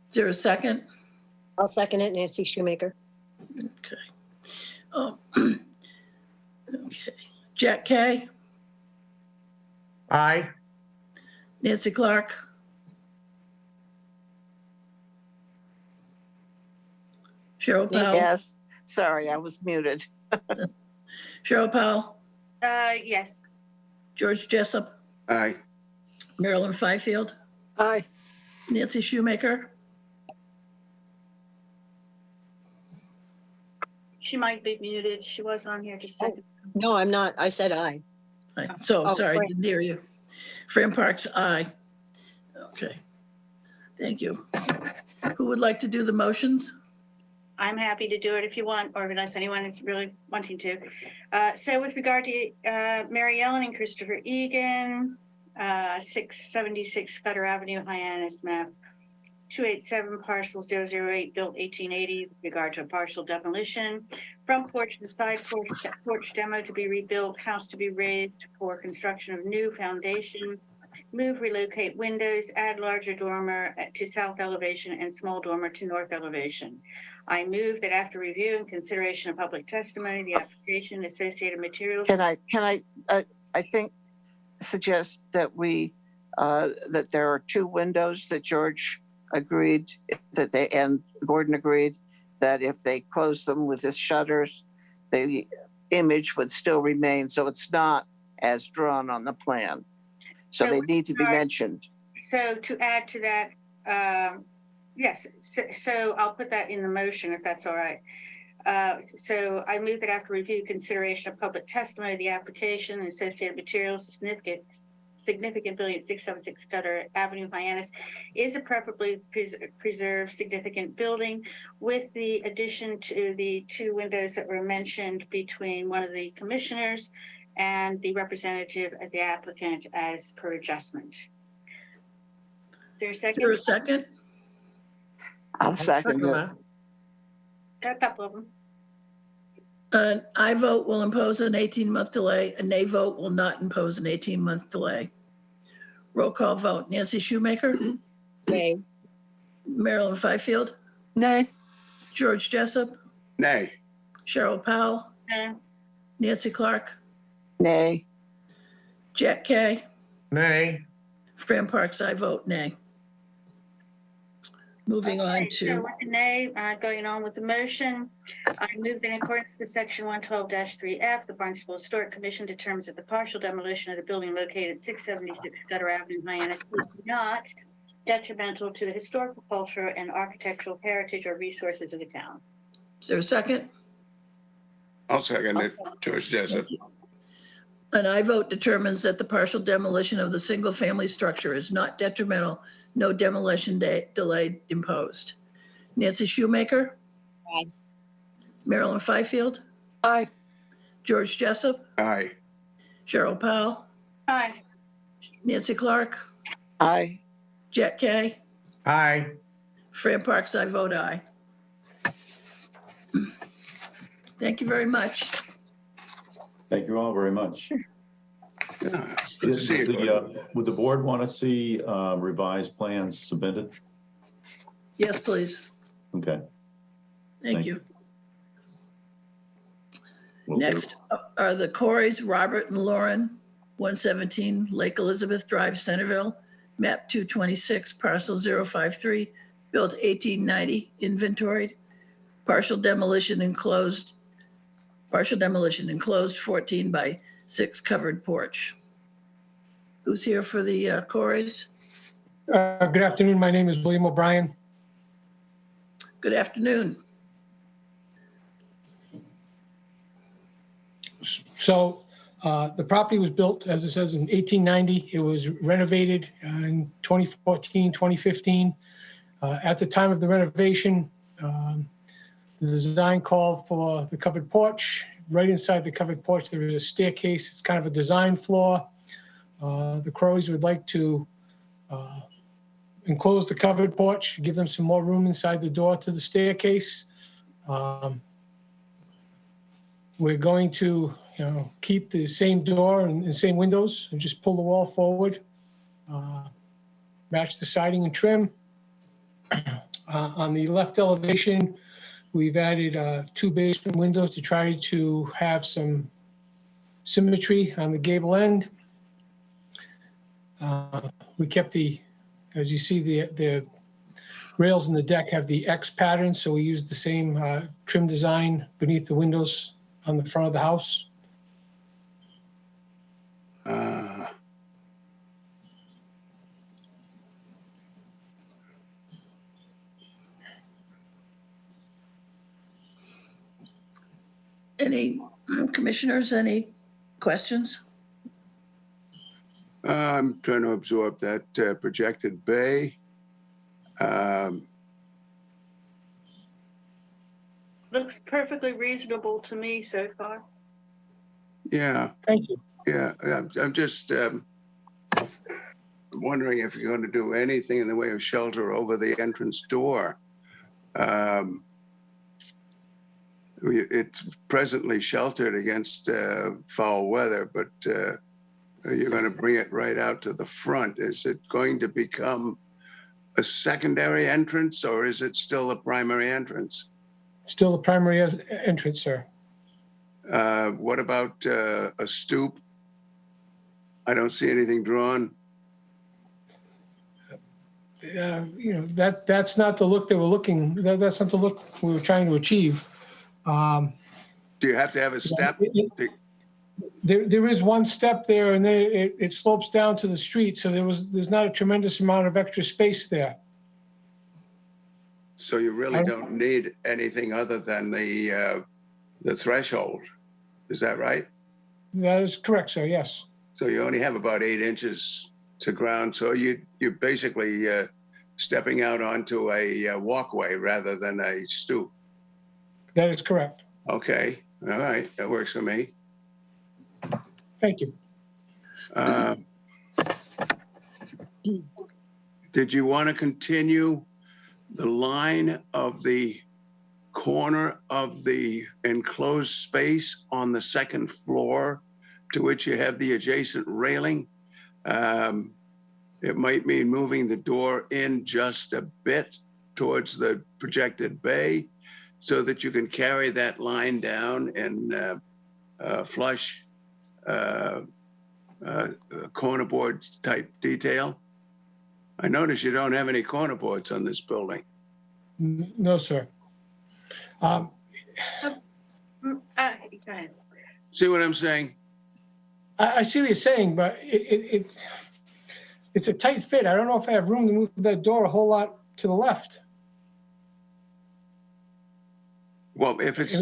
Is there a second? I'll second it, Nancy Shoemaker. Okay. Okay. Jack Kay, Aye. Nancy Clark, Cheryl Powell. Yes, sorry, I was muted. Cheryl Powell, Yes. George Jessup, Aye. Marilyn Fifield, Aye. Nancy Shoemaker. She might be muted. She was on here just a second. No, I'm not. I said aye. So, Oh, sorry, Fran. didn't hear you. Fran Parks, aye. Okay, thank you. Who would like to do the motions? I'm happy to do it if you want, or unless anyone is really wanting to. So with regard to Mary Ellen and Christopher Egan, 676 Scudder Avenue, Hyannis, map 287, parcel 008, built 1880, with regard to a partial demolition. Front porch and side porch demo to be rebuilt, house to be raised for construction of new foundation. Move, relocate windows, add larger dormer to south elevation and small dormer to north elevation. I move that after review and consideration of public testimony, the application, associated materials. Can I think suggest that that there are two windows that George agreed and Gordon agreed that if they close them with his shutters, the image would still remain. So it's not as drawn on the plan. So they need to be mentioned. So to add to that, yes, so I'll put that in the motion if that's all right. So I move that after review, consideration of public testimony, the application and associated materials, significant building at 676 Scudder Avenue, Hyannis, is a preferably preserved significant building with the addition to the two windows that were mentioned between one of the commissioners and the representative of the applicant as per adjustment. Is there a Is there second? a second? I'll second it. that. Got a couple of them. An aye vote will impose an 18-month delay. A nay vote will not impose an 18-month delay. Roll call vote. Nancy Shoemaker, Nay. Marilyn Fifield, Nay. George Jessup, Nay. Cheryl Powell, Uh, Nancy Clark, Nay. Jack Kay, Nay, Fran Parks, I vote nay. Moving on okay, so to, with the nay, going on with the motion, I move in accordance with section 112-3F, the Barnstable Historic Commission determines that the partial demolition of the building located at 676 Gutter Avenue, Hyannis is not detrimental to the historical, cultural, and architectural heritage or resources of the town. is there a second? I'll second it. George Jessup. An aye vote determines that the partial demolition of the single-family structure is not detrimental, no demolition delay imposed. Nancy Shoemaker? Aye. Marilyn Fifield, Aye. George Jessup, Aye. Cheryl Powell, Aye. Nancy Clark, Aye. Jack Kay, aye. Fran Parks, I vote aye. Thank you very much. Thank you all very much. Yeah, good to see you. Gordon. Would the board want to see revised plans submitted? Yes, please. Okay. Thank Thank you. Will do. Next are the Coreys, Robert and Lauren, 117 Lake Elizabeth Drive, Centerville, map 226, parcel 053, built 1890, inventoried, partial demolition enclosed 14 by 6 covered porch. Who's here for the Coreys? Good afternoon. My name is William O'Brien. Good afternoon. So the property was built, as it says, in 1890. It was renovated in 2014, 2015. At the time of the renovation, the design called for the covered porch. Right inside the covered porch, there is a staircase. It's kind of a design flaw. The Croweys would like to enclose the covered porch, give them some more room inside the door to the staircase. We're going to, keep the same door and the same windows and just pull the wall forward, match the siding and trim. On the left elevation, we've added 2 basement windows to try to have some symmetry on the gable end. We kept as you see, the rails in the deck have the X pattern, so we used the same trim design beneath the windows on the front of the house. Any commissioners, any questions? I'm trying to absorb that projected bay. Looks perfectly reasonable to me so far. Yeah, Thank you. yeah. I'm just wondering if you're going to do anything in the way of shelter over the entrance door. It's presently sheltered against foul weather, but you're going to bring it right out to the front. Is it going to become a secondary entrance, or is it still a primary entrance? Still the primary entrance, sir. What about a stoop? I don't see anything drawn. That's not the look that we're looking. That's not the look we were trying to achieve. Do you have to have a step? There is one step there, and then it slopes down to the street, so there's not a tremendous amount of extra space there. So you really don't need anything other than the threshold. Is that right? That is correct, sir. Yes. So you only have about 8 inches to ground. So you're basically stepping out onto a walkway rather than a stoop. That is correct. Okay. All right. That works for me. Thank you. Uh, Did you want to continue the line of the corner of the enclosed space on the second floor to which you have the adjacent railing? It might mean moving the door in just a bit towards the projected bay so that you can carry that line down and flush corner board type detail. I notice you don't have any corner boards on this building. No, sir. Go ahead. See what I'm saying? I see what you're saying, but it's a tight fit. I don't know if I have room to move that door a whole lot to the left. Well, if it's,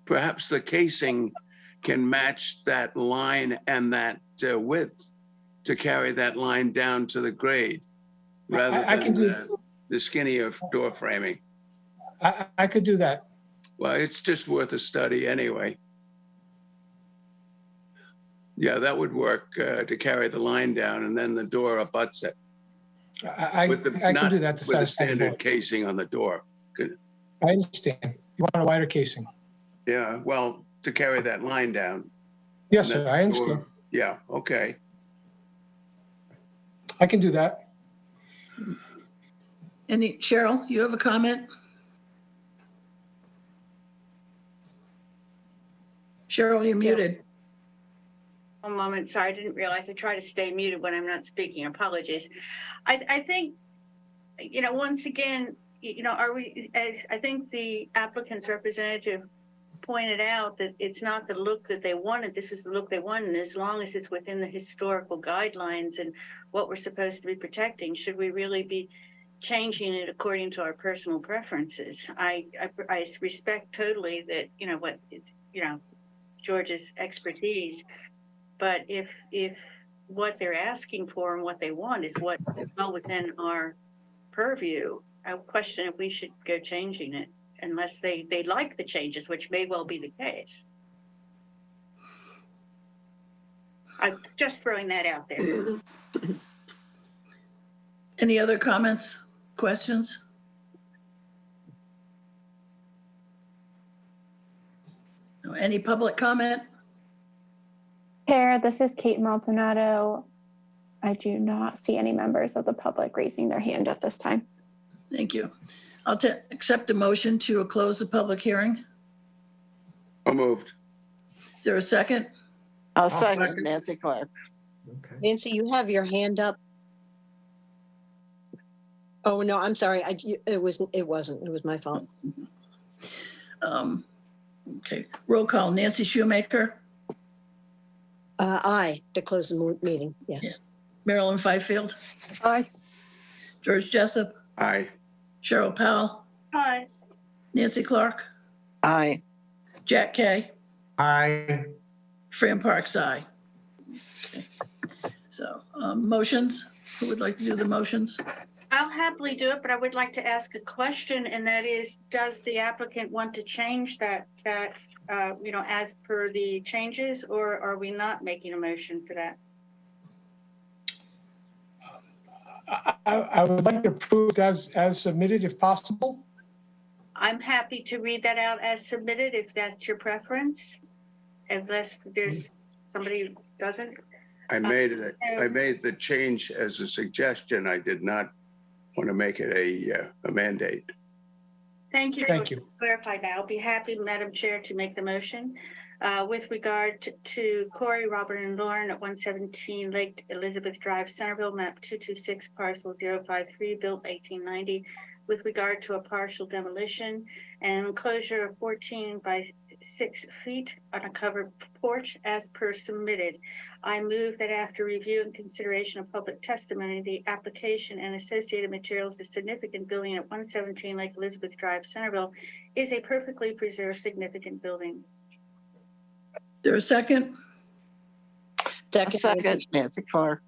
perhaps the casing can match that line and that width to carry that line down to the grade rather I can than do- the skinnier door framing. I could do that. Well, it's just worth a study anyway. Yeah, that would work to carry the line down and then the door abuts it. I With the, can not do that to with the satisfy the standard board. casing on the door. I understand. You want a wider casing? Yeah, well, to carry that line down. Yes, And sir. that I understand. door- Yeah, okay. I can do that. Cheryl, you have a comment? Cheryl, you're muted. One moment, sorry, I didn't realize. I try to stay muted when I'm not speaking. Apologies. I think, once again, I think the applicant's representative pointed out that it's not the look that they wanted. This is the look they wanted. And as long as it's within the historical guidelines and what we're supposed to be protecting, should we really be changing it according to our personal preferences? I respect totally that, what it's, George's expertise. But if what they're asking for and what they want is what well within our purview, I question if we should go changing it unless they like the changes, which may well be the case. I'm just throwing that out there. Any other comments, questions? No, any public comment? Chair, this is Kate Maldonado. I do not see any members of the public raising their hand at this time. Thank you. I'll accept a motion to close the public hearing. So moved. Is there a second? I'll second. second Nancy Clark. Okay. Nancy, you have your hand up. Oh, no, I'm sorry. It wasn't. It was my fault. Okay, roll call. Nancy Shoemaker, Aye, to close the meeting. Yes. Marilyn Fifield, Aye. George Jessup, Aye. Cheryl Powell, Hi. Nancy Clark, Aye. Jack Kay, Aye. Fran Parks, aye. Okay. So motions, who would like to do the motions? I'll happily do it, but I would like to ask a question, and that is, does the applicant want to change that, as per the changes, or are we not making a motion for that? I would like to approve as submitted if possible. I'm happy to read that out as submitted if that's your preference, unless there's somebody who doesn't. I made the change as a suggestion. I did not want to make it a mandate. Thank you. Thank you. Clarify that. I'll be happy, Madam Chair, to make the motion. With regard to Corey, Robert, and Lauren at 117 Lake Elizabeth Drive, Centerville, map 226, parcel 053, built 1890, with regard to a partial demolition and enclosure of 14 by 6 feet on a covered porch as per submitted. I move that after review and consideration of public testimony, the application and associated materials, the significant building at 117 Lake Elizabeth Drive, Centerville, is a perfectly preserved significant building. Is there a second? Second Nancy Clark.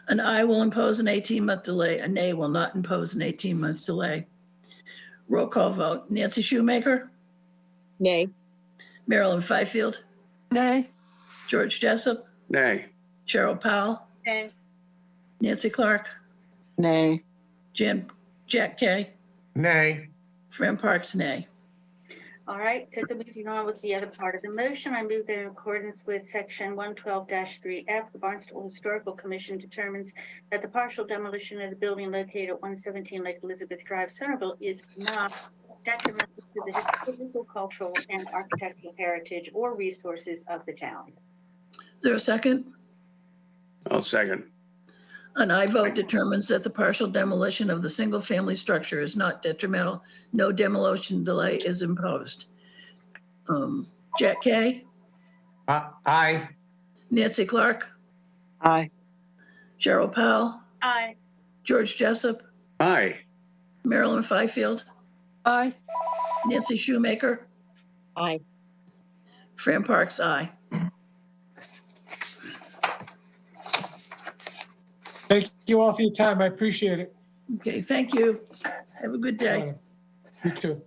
An aye will impose an 18-month delay. A nay will not impose an 18-month delay. Roll call vote. Nancy Shoemaker, Nay. Marilyn Fifield, Nay. George Jessup, Nay. Cheryl Powell, And Nancy Clark, Nay. Jack Kay, Nay. Fran Parks, nay. all right, so moving on with the other part of the motion, I move that in accordance with section 112-3F, the Barnstable Historical Commission determines that the partial demolition of the building located at 117 Lake Elizabeth Drive, Centerville is not detrimental to the historical, cultural, and architectural heritage or resources of the town. Is there a second? I'll second. An aye vote determines that the partial demolition of the single-family structure is not detrimental. No demolition delay is imposed. Jack Kay, Aye. Nancy Clark, Aye. Cheryl Powell, Aye. George Jessup, Aye. Marilyn Fifield, Aye. Nancy Shoemaker, Aye. Fran Parks, aye. Thank you all for your time. I appreciate it. Okay, thank you. Have a good day. You too.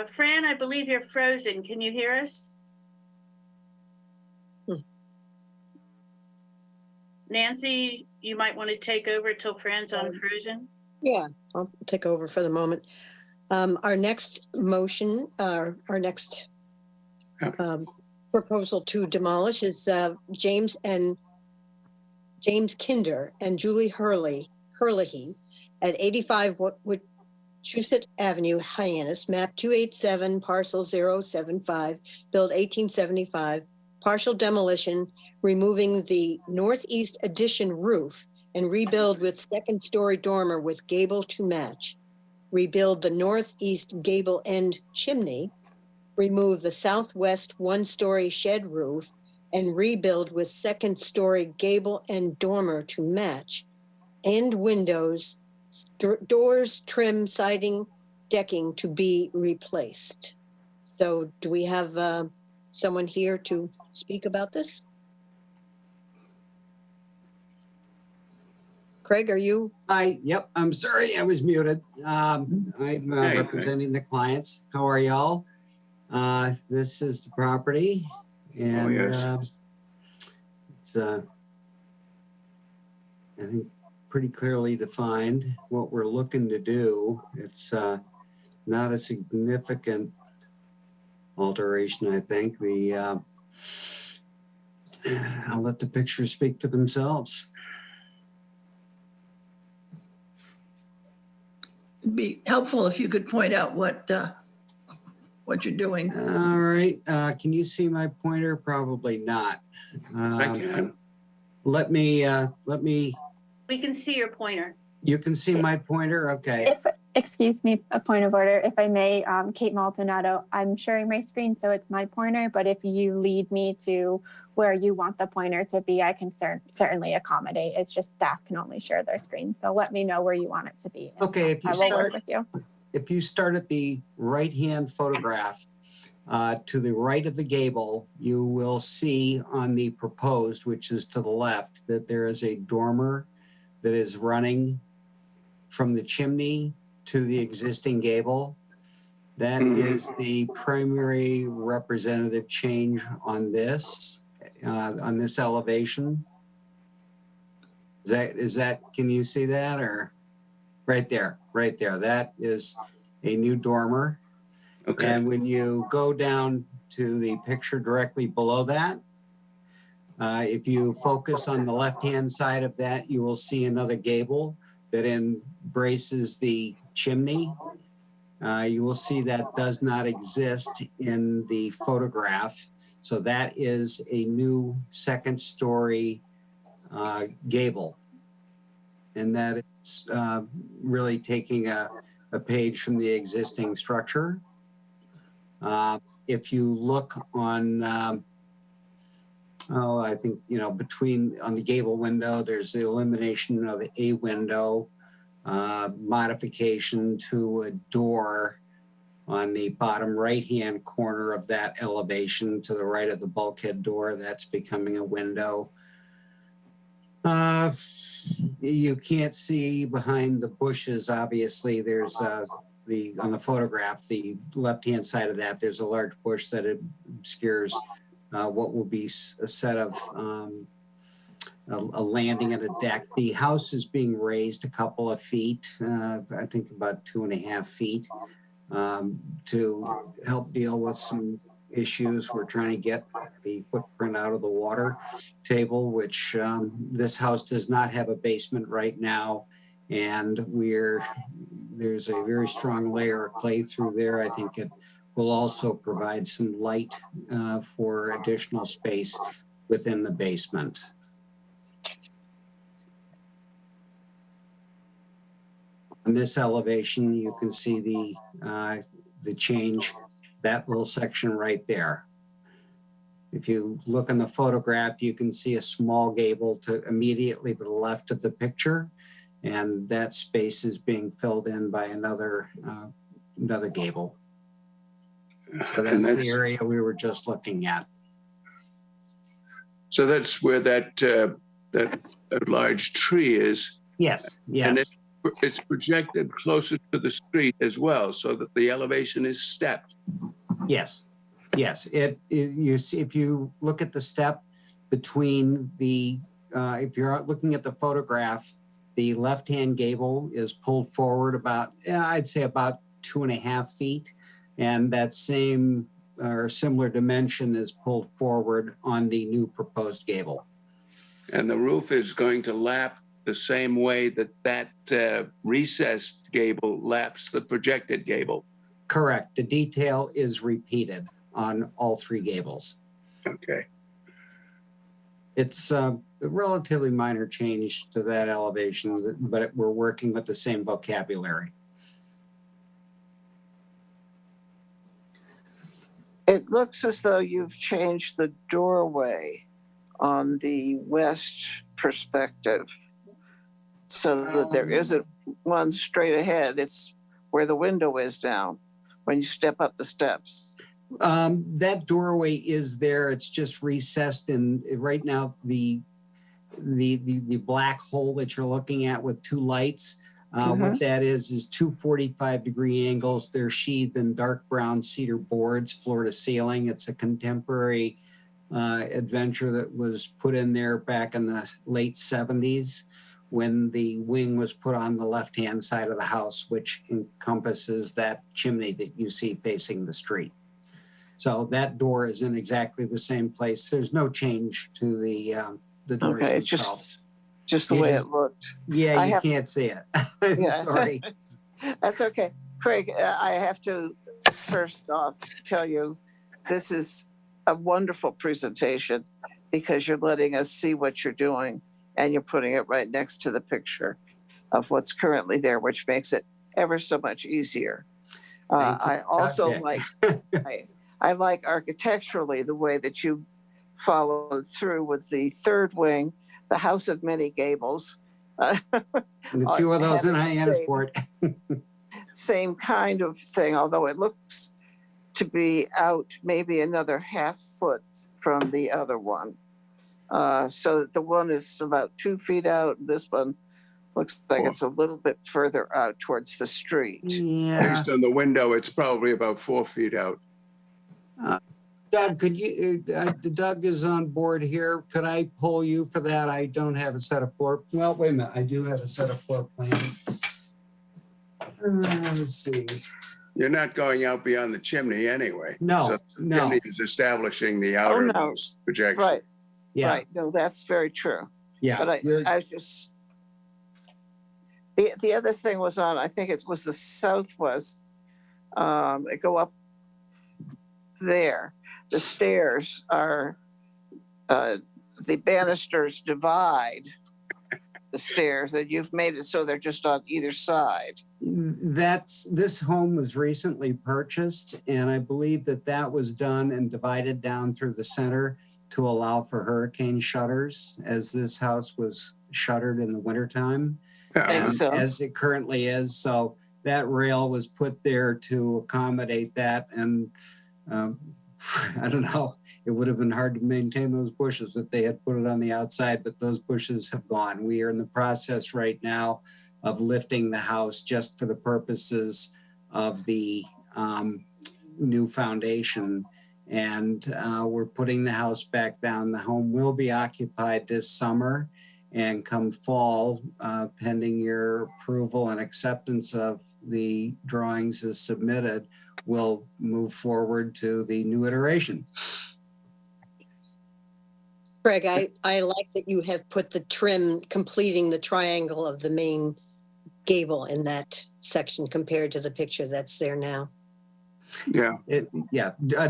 Fran, I believe you're frozen. Can you hear us? Nancy, you might want to take over till Fran's unfrozen. Yeah, I'll take over for the moment. Our next motion, our next proposal to demolish is James Kinder and Julie Herlihy at 85 Wachusett Avenue, Hyannis, map 287, parcel 075, build 1875, partial demolition, removing the northeast addition roof and rebuild with second-story dormer with gable to match. Rebuild the northeast gable end chimney, remove the southwest one-story shed roof, and rebuild with second-story gable and dormer to match, and windows, doors, trim, siding, decking to be replaced. So do we have someone here to speak about this? Craig, are you? Yep, I'm sorry, I was muted. I'm Hey, representing the clients. How are y'all? This is the property and yes. it's I think pretty clearly defined what we're looking to do. It's not a significant alteration, I think. I'll let the pictures speak for themselves. It'd be helpful if you could point out what you're doing. All right, can you see my pointer? Probably not. I can. Let me, We can see your pointer. you can see my pointer? Okay. Excuse me, a point of order, if I may, Kate Maldonado, I'm sharing my screen, so it's my pointer, but if you lead me to where you want the pointer to be, I can certainly accommodate. It's just staff can only share their screen. So let me know where you want it to be. Okay, if you I will start, work with you. if you start at the right-hand photograph, to the right of the gable, you will see on the proposed, which is to the left, that there is a dormer that is running from the chimney to the existing gable. That is the primary representative change on this elevation. Is that, can you see that, or right there, that is a new dormer. Okay. And when you go down to the picture directly below that, if you focus on the left-hand side of that, you will see another gable that embraces the chimney. You will see that does not exist in the photograph. So that is a new second-story gable. And that is really taking a page from the existing structure. If you look on, I think, between on the gable window, there's the elimination of a window, modification to a door on the bottom right-hand corner of that elevation to the right of the bulkhead door. That's becoming a window. You can't see behind the bushes, obviously. There's on the photograph, the left-hand side of that, there's a large bush that obscures what will be a set of a landing and a deck. The house is being raised a couple of feet, I think about 2.5 feet, to help deal with some issues. We're trying to get the footprint out of the water table, which this house does not have a basement right now. And there's a very strong layer of clay through there. I think it will also provide some light for additional space within the basement. On this elevation, you can see the change, that little section right there. If you look in the photograph, you can see a small gable immediately to the left of the picture, and that space is being filled in by another gable. So that's the area we were just looking at. So that's where that large tree is. Yes, yes. And it's projected closer to the street as well, so that the elevation is stepped. Yes, yes. You see, if you look at the step between if you're looking at the photograph, the left-hand gable is pulled forward about, I'd say about 2.5 feet, and that same or similar dimension is pulled forward on the new proposed gable. And the roof is going to lap the same way that recessed gable laps the projected gable. Correct. The detail is repeated on all 3 gables. Okay. It's a relatively minor change to that elevation, but we're working with the same vocabulary. It looks as though you've changed the doorway on the west perspective so that there isn't one straight ahead. It's where the window is now when you step up the steps. That doorway is there. It's just recessed, and right now the black hole that you're looking at with 2 lights, what that is 2 45-degree angles. They're sheathed in dark brown cedar boards, floor to ceiling. It's a contemporary adventure that was put in there back in the late 70s when the wing was put on the left-hand side of the house, which encompasses that chimney that you see facing the street. So that door is in exactly the same place. There's no change to the doors Okay, it's themselves. just the way it looked. Yeah, you can't see it. Yeah. Sorry. That's okay. Craig, I have to first off tell you, this is a wonderful presentation because you're letting us see what you're doing and you're putting it right next to the picture of what's currently there, which makes it ever so much easier. I also like, I like architecturally the way that you followed through with the 3rd wing, the House of Many Gables. And a few of those in Hyannisport. Same kind of thing, although it looks to be out maybe another 1/2 foot from the other one. So that the one is about 2 feet out. This one looks like it's a little bit further out towards the street. Yeah. Based on the window, it's probably about 4 feet out. Doug, could you, Doug is on board here. Could I pull you for that? I don't have a set of well, wait a minute. I do have a set of floor plans. Let's see. You're not going out beyond the chimney anyway. No, So the no. chimney is establishing the outermost projection. Right, Yeah, right. No, that's very true. yeah. But I was just, the other thing was on, I think it was the southwest. It go up there. The stairs are, the banisters divide the stairs, and you've made it so they're just on either side. This home was recently purchased, and I believe that was done and divided down through the center to allow for hurricane shutters, as this house was shuttered in the wintertime, as it currently is. So that rail was put there to accommodate that, and I don't know, it would have been hard to maintain those bushes if they had put it on the outside, but those bushes have gone. We are in the process right now of lifting the house just for the purposes of the new foundation. And we're putting the house back down. The home will be occupied this summer, and come fall, pending your approval and acceptance of the drawings as submitted, we'll move forward to the new iteration. Greg, I like that you have put the trim completing the triangle of the main gable in that section compared to the picture that's there now. Yeah,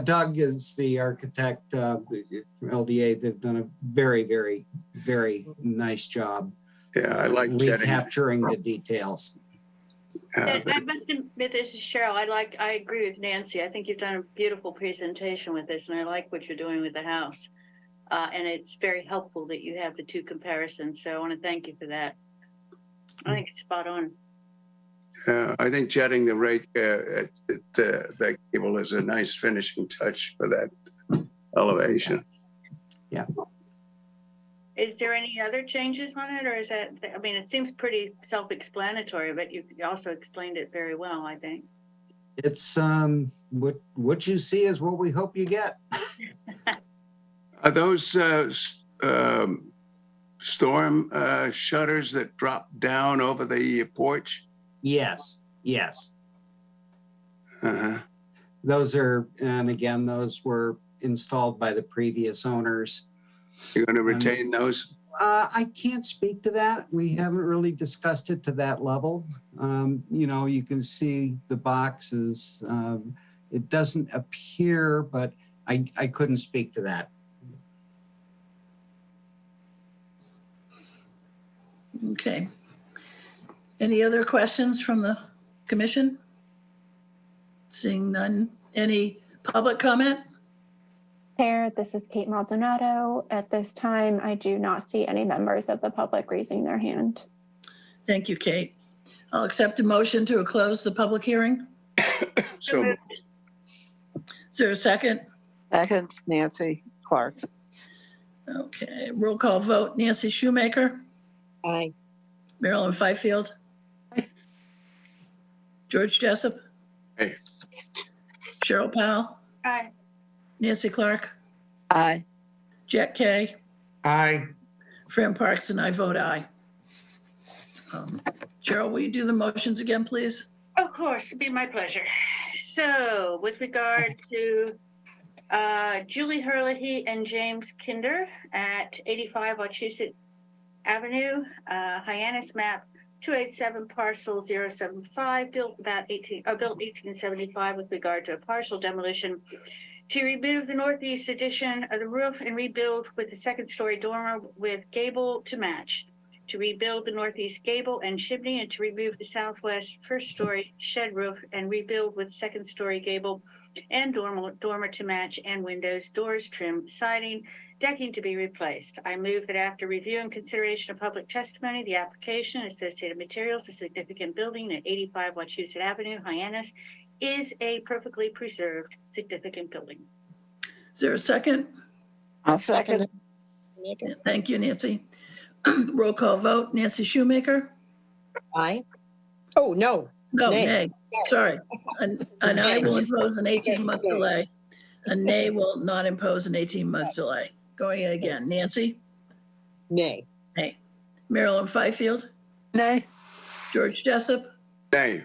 Doug is the architect, LDA. They've done a very, very, very nice job. yeah, I like jetting. Recapturing the details. I must admit, this is Cheryl. I agree with Nancy. I think you've done a beautiful presentation with this, and I like what you're doing with the house. And it's very helpful that you have the two comparisons. So I want to thank you for that. I think it's spot on. I think jetting the rake at that gable is a nice finishing touch for that elevation. Yeah. Is there any other changes on it, or is that, I mean, it seems pretty self-explanatory, but you also explained it very well, I think. It's what you see is what we hope you get. Are those storm shutters that drop down over the porch? Yes, yes. Uh-huh. Those are, and again, those were installed by the previous owners. You're going to retain those? I can't speak to that. We haven't really discussed it to that level. You know, you can see the boxes. It doesn't appear, but I couldn't speak to that. Okay. Any other questions from the commission? Seeing none. Any public comment? Chair, this is Kate Maldonado. At this time, I do not see any members of the public raising their hand. Thank you, Kate. I'll accept a motion to close the public hearing. So moved. Is there a second? Second, Nancy Clark. Okay, roll call vote. Nancy Shoemaker, Aye. Marilyn Fifield, George Jessup, Hey. Cheryl Powell, Aye. Nancy Clark, Aye. Jack Kay, Aye. Fran Parks, and I vote aye. Cheryl, will you do the motions again, please? Of course, it'd be my pleasure. So with regard to Julie Herlihy and James Kinder at 85 Wachusett Avenue, Hyannis map 287 parcel 075, built 1875 with regard to a partial demolition to remove the northeast addition of the roof and rebuild with a second-story dormer with gable to match, to rebuild the northeast gable and chimney, and to remove the southwest first-story shed roof and rebuild with second-story gable and dormer to match, and windows, doors, trim, siding, decking to be replaced. I move that after review and consideration of public testimony, the application, associated materials, a significant building at 85 Wachusett Avenue, Hyannis, is a perfectly preserved significant building. Is there a second? I'll second. Thank you, Nancy. Roll call vote. Nancy Shoemaker? Aye. Oh, no. No, Nay. nay. Sorry. An aye will impose an 18-month delay. A nay will not impose an 18-month delay. Going again. Nancy? Nay. Nay. Marilyn Fifield? Nay. George Jessup? Nay.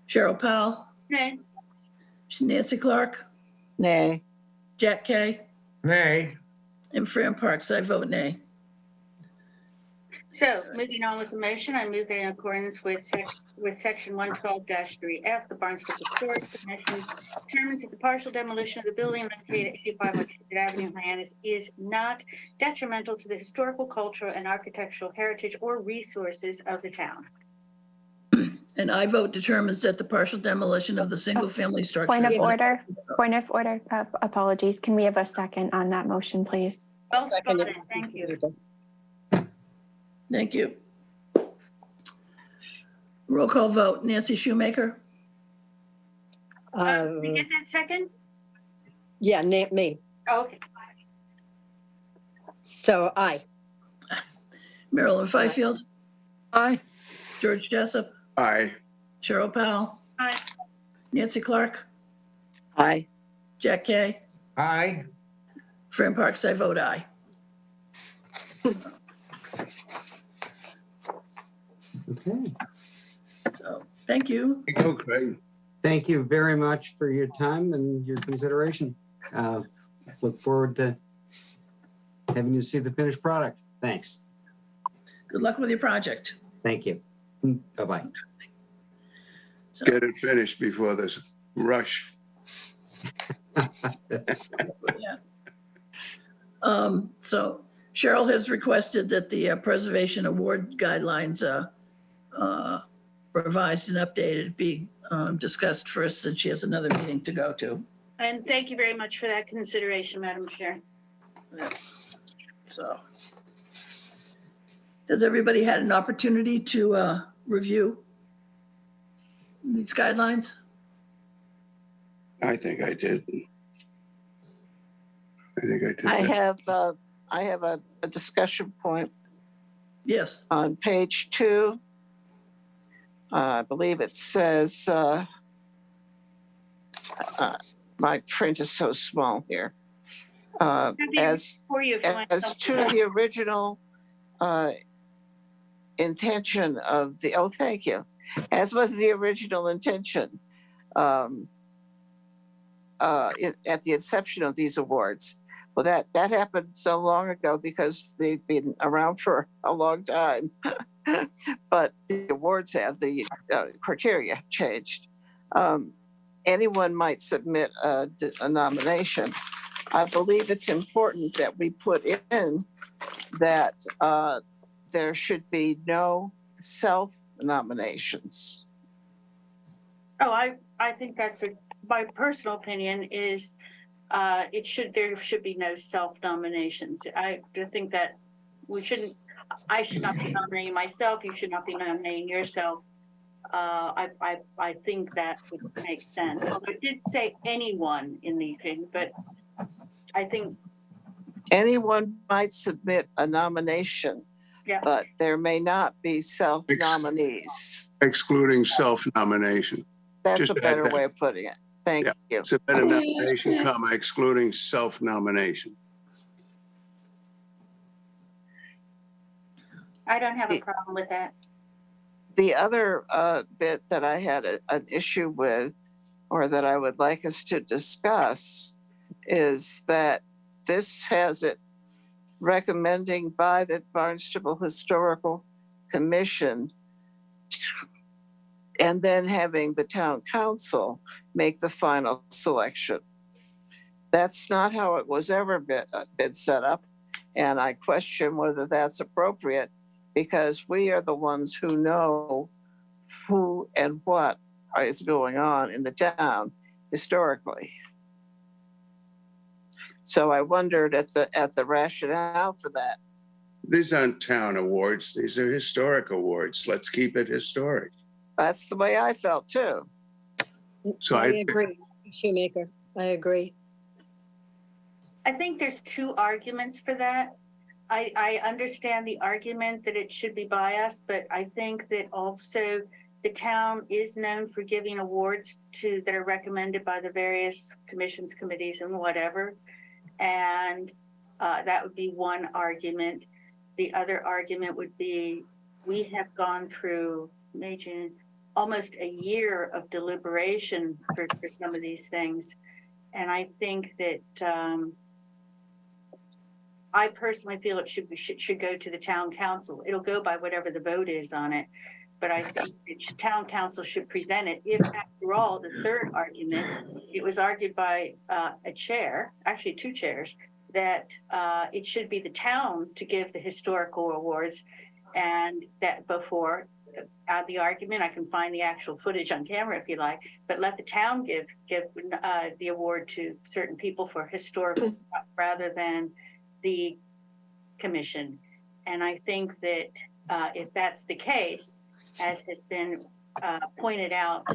Cheryl Powell? Okay. Nancy Clark? Nay. Jack Kay? Nay. And Fran Parks, I vote nay. So moving on with the motion, I move that in accordance with section 112-3F, the Barnstable Historic Commission determines that the partial demolition of the building located at 85 Wachusett Avenue, Hyannis, is not detrimental to the historical, cultural, and architectural heritage or resources of the town. And I vote determines that the partial demolition of the single-family structure. Point of order. Point of order. Apologies. Can we have a second on that motion, please? Well Second. spotted, thank you. Thank you. Roll call vote. Nancy Shoemaker? Did we get that second? Yeah, me. Okay. So aye. Marilyn Fifield, Aye. George Jessup, Aye. Cheryl Powell, Aye. Nancy Clark, Aye. Jack Kay, Aye. Fran Parks, I vote aye. Okay. So, thank you. Go, Craig. Thank you very much for your time and your consideration. Look forward to having you see the finished product. Thanks. Good luck with your project. Thank you. Bye-bye. So, Get it finished before this rush. yeah. So Cheryl has requested that the preservation award guidelines revised and updated be discussed first, since she has another meeting to go to. And thank you very much for that consideration, Madam Chair. So, has everybody had an opportunity to review these guidelines? I think I did. I think I did. I have a discussion point Yes. on page 2. I believe it says, my print is so small here. As to the original intention of the, oh, thank you. As was the original intention at the inception of these awards. Well, that happened so long ago because they've been around for a long time. But the awards have, the criteria have changed. Anyone might submit a nomination. I believe it's important that we put in that there should be no self-nominations. Oh, I think that's my personal opinion is there should be no self-nominations. I think that I should not be nominating myself. You should not be nominating yourself. I think that would make sense. Although it did say anyone in the thing, but I think anyone might submit a nomination, yeah. But there may not be self-nominees. Excluding self-nomination. That's Just a better add that. way of putting it. Thank you. Submit a nomination, comma, excluding self-nomination. I don't have a problem with that. The other bit that I had an issue with, or that I would like us to discuss, is that this has it recommending by the Barnstable Historical Commission, and then having the town council make the final selection. That's not how it was ever been set up, and I question whether that's appropriate, because we are the ones who know who and what is going on in the town historically. So I wondered at the rationale for that. These aren't town awards. These are historic awards. Let's keep it historic. That's the way I felt too. So I agree, Shoemaker. I agree. I think there's two arguments for that. I understand the argument that it should be biased, but I think that also the town is known for giving awards that are recommended by the various commissions, committees, and whatever. And that would be one argument. The other argument would be we have gone through almost a year of deliberation for some of these things. And I think that I personally feel it should go to the town council. It'll go by whatever the vote is on it. But I think the town council should present it. If, after all, the third argument, it was argued by a chair, actually two chairs, that it should be the town to give the historical awards, and that before the argument, I can find the actual footage on camera if you like, but let the town give the award to certain people for historical stuff rather than the commission. And I think that if that's the case, as has been pointed out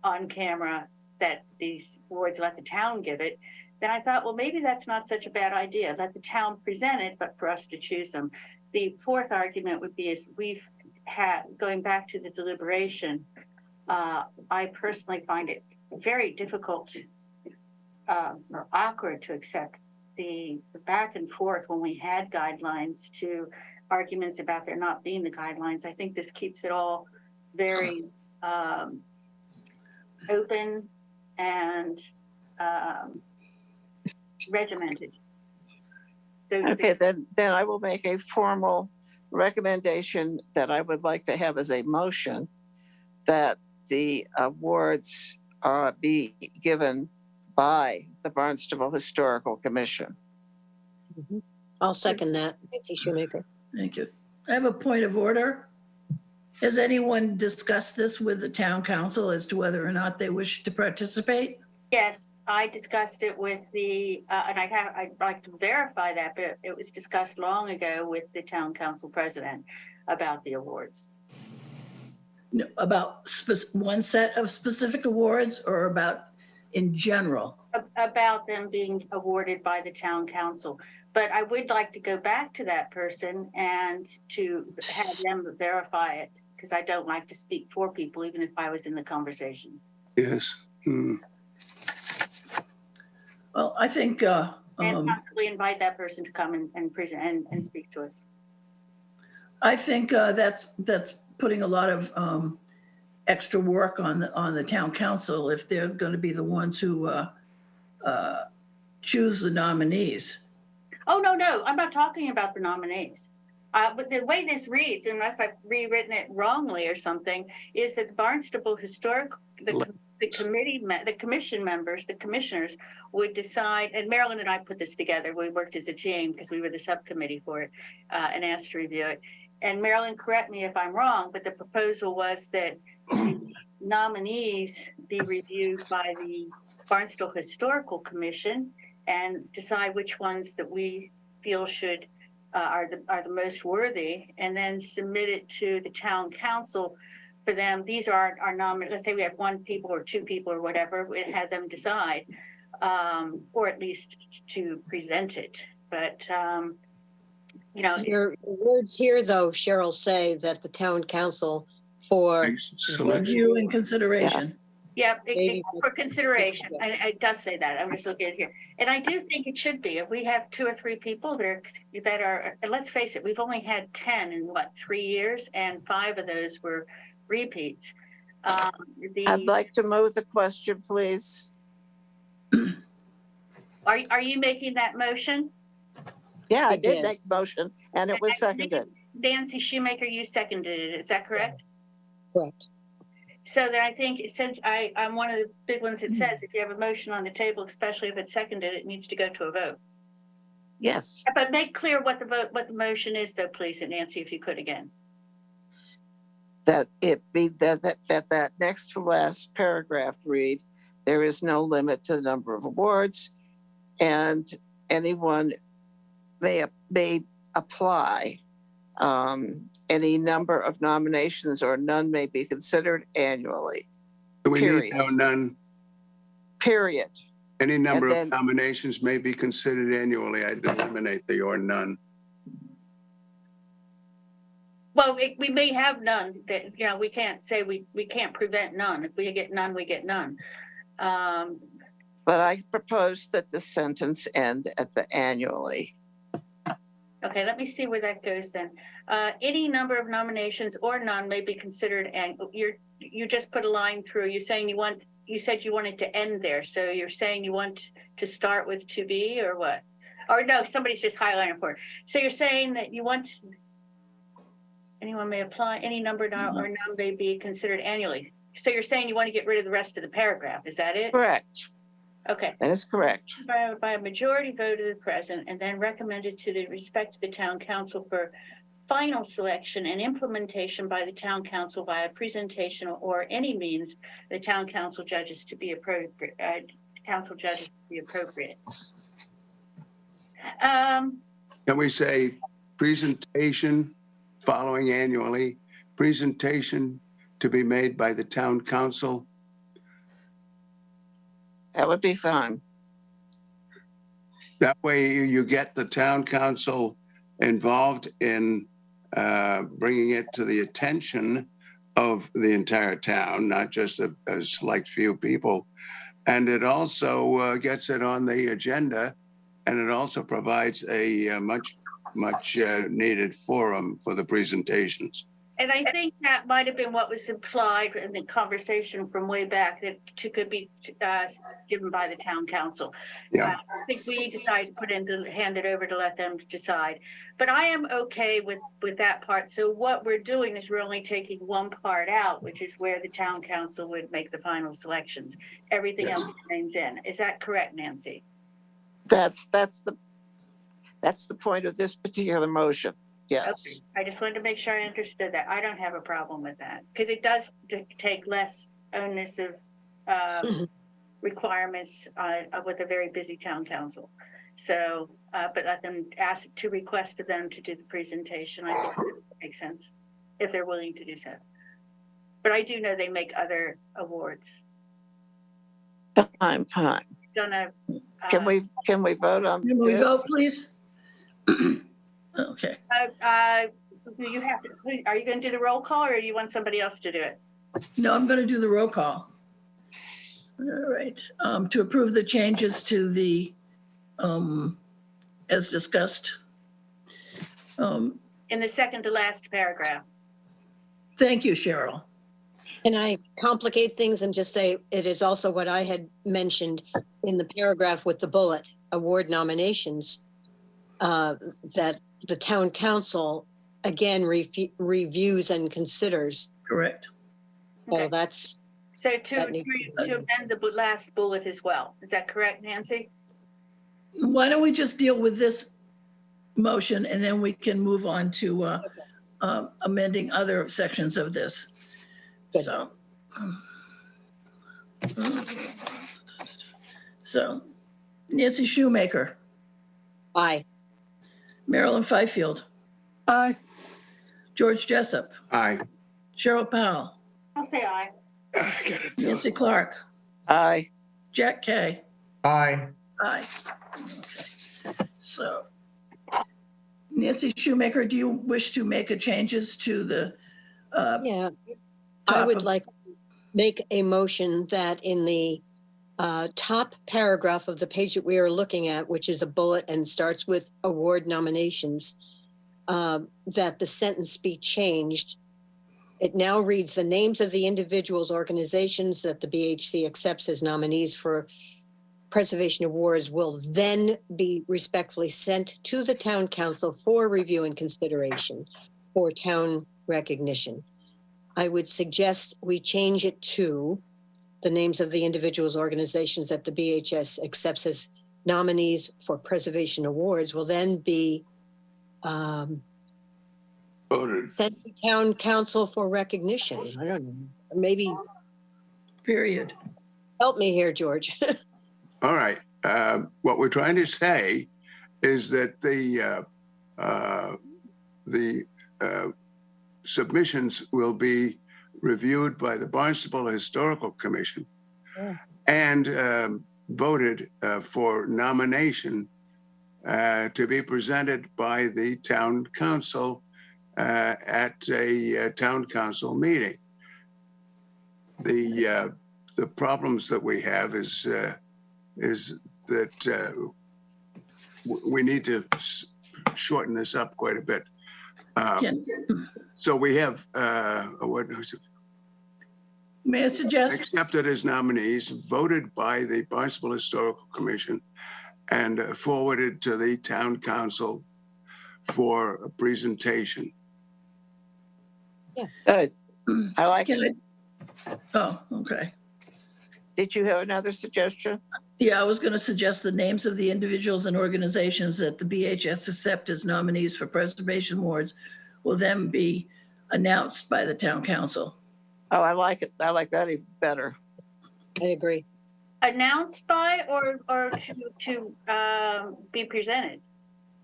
on camera that these awards let the town give it, then I thought, well, maybe that's not such a bad idea. Let the town present it, but for us to choose them. The fourth argument would be is we've had, going back to the deliberation, I personally find it very difficult or awkward to accept the back and forth when we had guidelines to arguments about there not being the guidelines. I think this keeps it all very open and regimented. So Okay, then I will make a formal recommendation that I would like to have as a motion that the awards be given by the Barnstable Historical Commission. I'll second that. Nancy Shoemaker. Thank you. I have a point of order. Has anyone discussed this with the town council as to whether or not they wish to participate? yes, I discussed it with the, and I'd like to verify that, but it was discussed long ago with the town council president about the awards. No, about one set of specific awards or about in general? About them being awarded by the town council. But I would like to go back to that person and to have them verify it, because I don't like to speak for people, even if I was in the conversation. Yes. Well, I think And possibly invite that person to come and present and speak to us. I think that's putting a lot of extra work on the town council if they're going to be the ones who choose the nominees. Oh, no, I'm not talking about the nominees. But the way this reads, unless I've rewritten it wrongly or something, is that the Barnstable Historic, the commission members, the commissioners would decide, and Marilyn and I put this together. We worked as a team because we were the subcommittee for it and asked to review it. And Marilyn, correct me if I'm wrong, but the proposal was that the nominees be reviewed by the Barnstable Historical Commission and decide which ones that we feel should are the most worthy, and then submit it to the town council for them. These are our nominees. Let's say we have one people or two people or whatever, we had them decide, or at least to present it. But you know, Your words here, though, Cheryl, say that the town council for Review and consideration. yeah, Maybe for consideration. And it does say that. I'm just looking at it here. And I do think it should be. If we have 2 or 3 people that are, and let's face it, we've only had 10 in 3 years, and 5 of those were repeats. I'd like to move the question, please. Are you making that motion? Yeah, I I did did. make the motion and it was seconded. Nancy Shoemaker, you seconded it. Is that correct? correct. So then I think, since I'm one of the big ones that says if you have a motion on the table, especially if it's seconded, it needs to go to a vote. Yes, But make clear what the motion is, though, please, and Nancy, if you could again. that it be that next to last paragraph read, there is no limit to the number of awards, and anyone may apply. Any number of nominations or none may be considered annually. Do we need Period. no none? Period. Any number And of nominations may be considered annually. I'd eliminate the or none. Well, we may have none that, we can't say we can't prevent none. If we get none, we get none. But I propose that the sentence end at the annually. Okay, let me see where that goes then. Any number of nominations or none may be considered, and you just put a line through. You're saying you said you wanted to end there. So you're saying you want to start with to be, or what? Or no, somebody's just highlighting for it. So you're saying that you want, anyone may apply, any number or none may be considered annually. So you're saying you want to get rid of the rest of the paragraph. Is that it? Correct. Okay. That is correct. By a majority vote of the present, and then recommended to the respect of the town council for final selection and implementation by the town council via presentation or any means the town council judges to be appropriate. Can we say presentation following annually, presentation to be made by the town council That would be fine. That way you get the town council involved in bringing it to the attention of the entire town, not just a select few people. And it also gets it on the agenda, and it also provides a much needed forum for the presentations. And I think that might have been what was implied in the conversation from way back, that could be given by the town council. Yeah. I think we decided to hand it over to let them decide. But I am okay with that part. So what we're doing is we're only taking one part out, which is where the town council would make the final selections. Everything Yes. else remains in. Is that correct, Nancy? That's the point of this particular motion. Yes. Okay. I just wanted to make sure I understood that. I don't have a problem with that because it does take less onus of requirements with a very busy town council. So, but let them ask to request of them to do the presentation. I think that makes sense if they're willing to do so. But I do know they make other awards. Fine. Gonna. Can we vote on Can we this? vote, please? Okay. You have to. Are you going to do the roll call, or do you want somebody else to do it? No, I'm going to do the roll call. All right. To approve the changes to the, as discussed. In the second to last paragraph. Thank you, Cheryl. Can I complicate things and just say it is also what I had mentioned in the paragraph with the bullet, award nominations, that the town council again reviews and considers. Correct. So Okay. that's, So to That needs amend the last bullet as well. Is that correct, Nancy? Why don't we just deal with this motion and then we can move on to amending other sections of this. Good. So Nancy Shoemaker, aye. Marilyn Fifield, Aye. George Jessup, Aye. Cheryl Powell, I'll say aye. I gotta do it. Nancy Clark, Aye. Jack Kay. Aye. Aye. Okay. So Nancy Shoemaker, do you wish to make a changes to the Yeah, I top would of- like to make a motion that in the top paragraph of the page that we are looking at, which is a bullet and starts with award nominations, that the sentence be changed. It now reads, the names of the individuals, organizations that the BHC accepts as nominees for preservation awards will then be respectfully sent to the town council for review and consideration for town recognition. I would suggest we change it to the names of the individuals, organizations that the BHS accepts as nominees for preservation awards will then be Voted. sent to town council for recognition. I don't know, maybe period? help me here, George. All right. What we're trying to say is that the submissions will be reviewed by the Barnstable Historical Commission and voted for nomination to be presented by the town council at a town council meeting. The problems that we have is that we need to shorten this up quite a bit. So we have May I suggest? accepted as nominees, voted by the Barnstable Historical Commission, and forwarded to the town council for a presentation. Good. I like it. Can I? Oh, okay. Did you have another suggestion? Yeah, I was going to suggest the names of the individuals and organizations that the BHS accept as nominees for preservation awards will then be announced by the town council. Oh, I like it. I like that even better. I agree. Announced by or to be presented?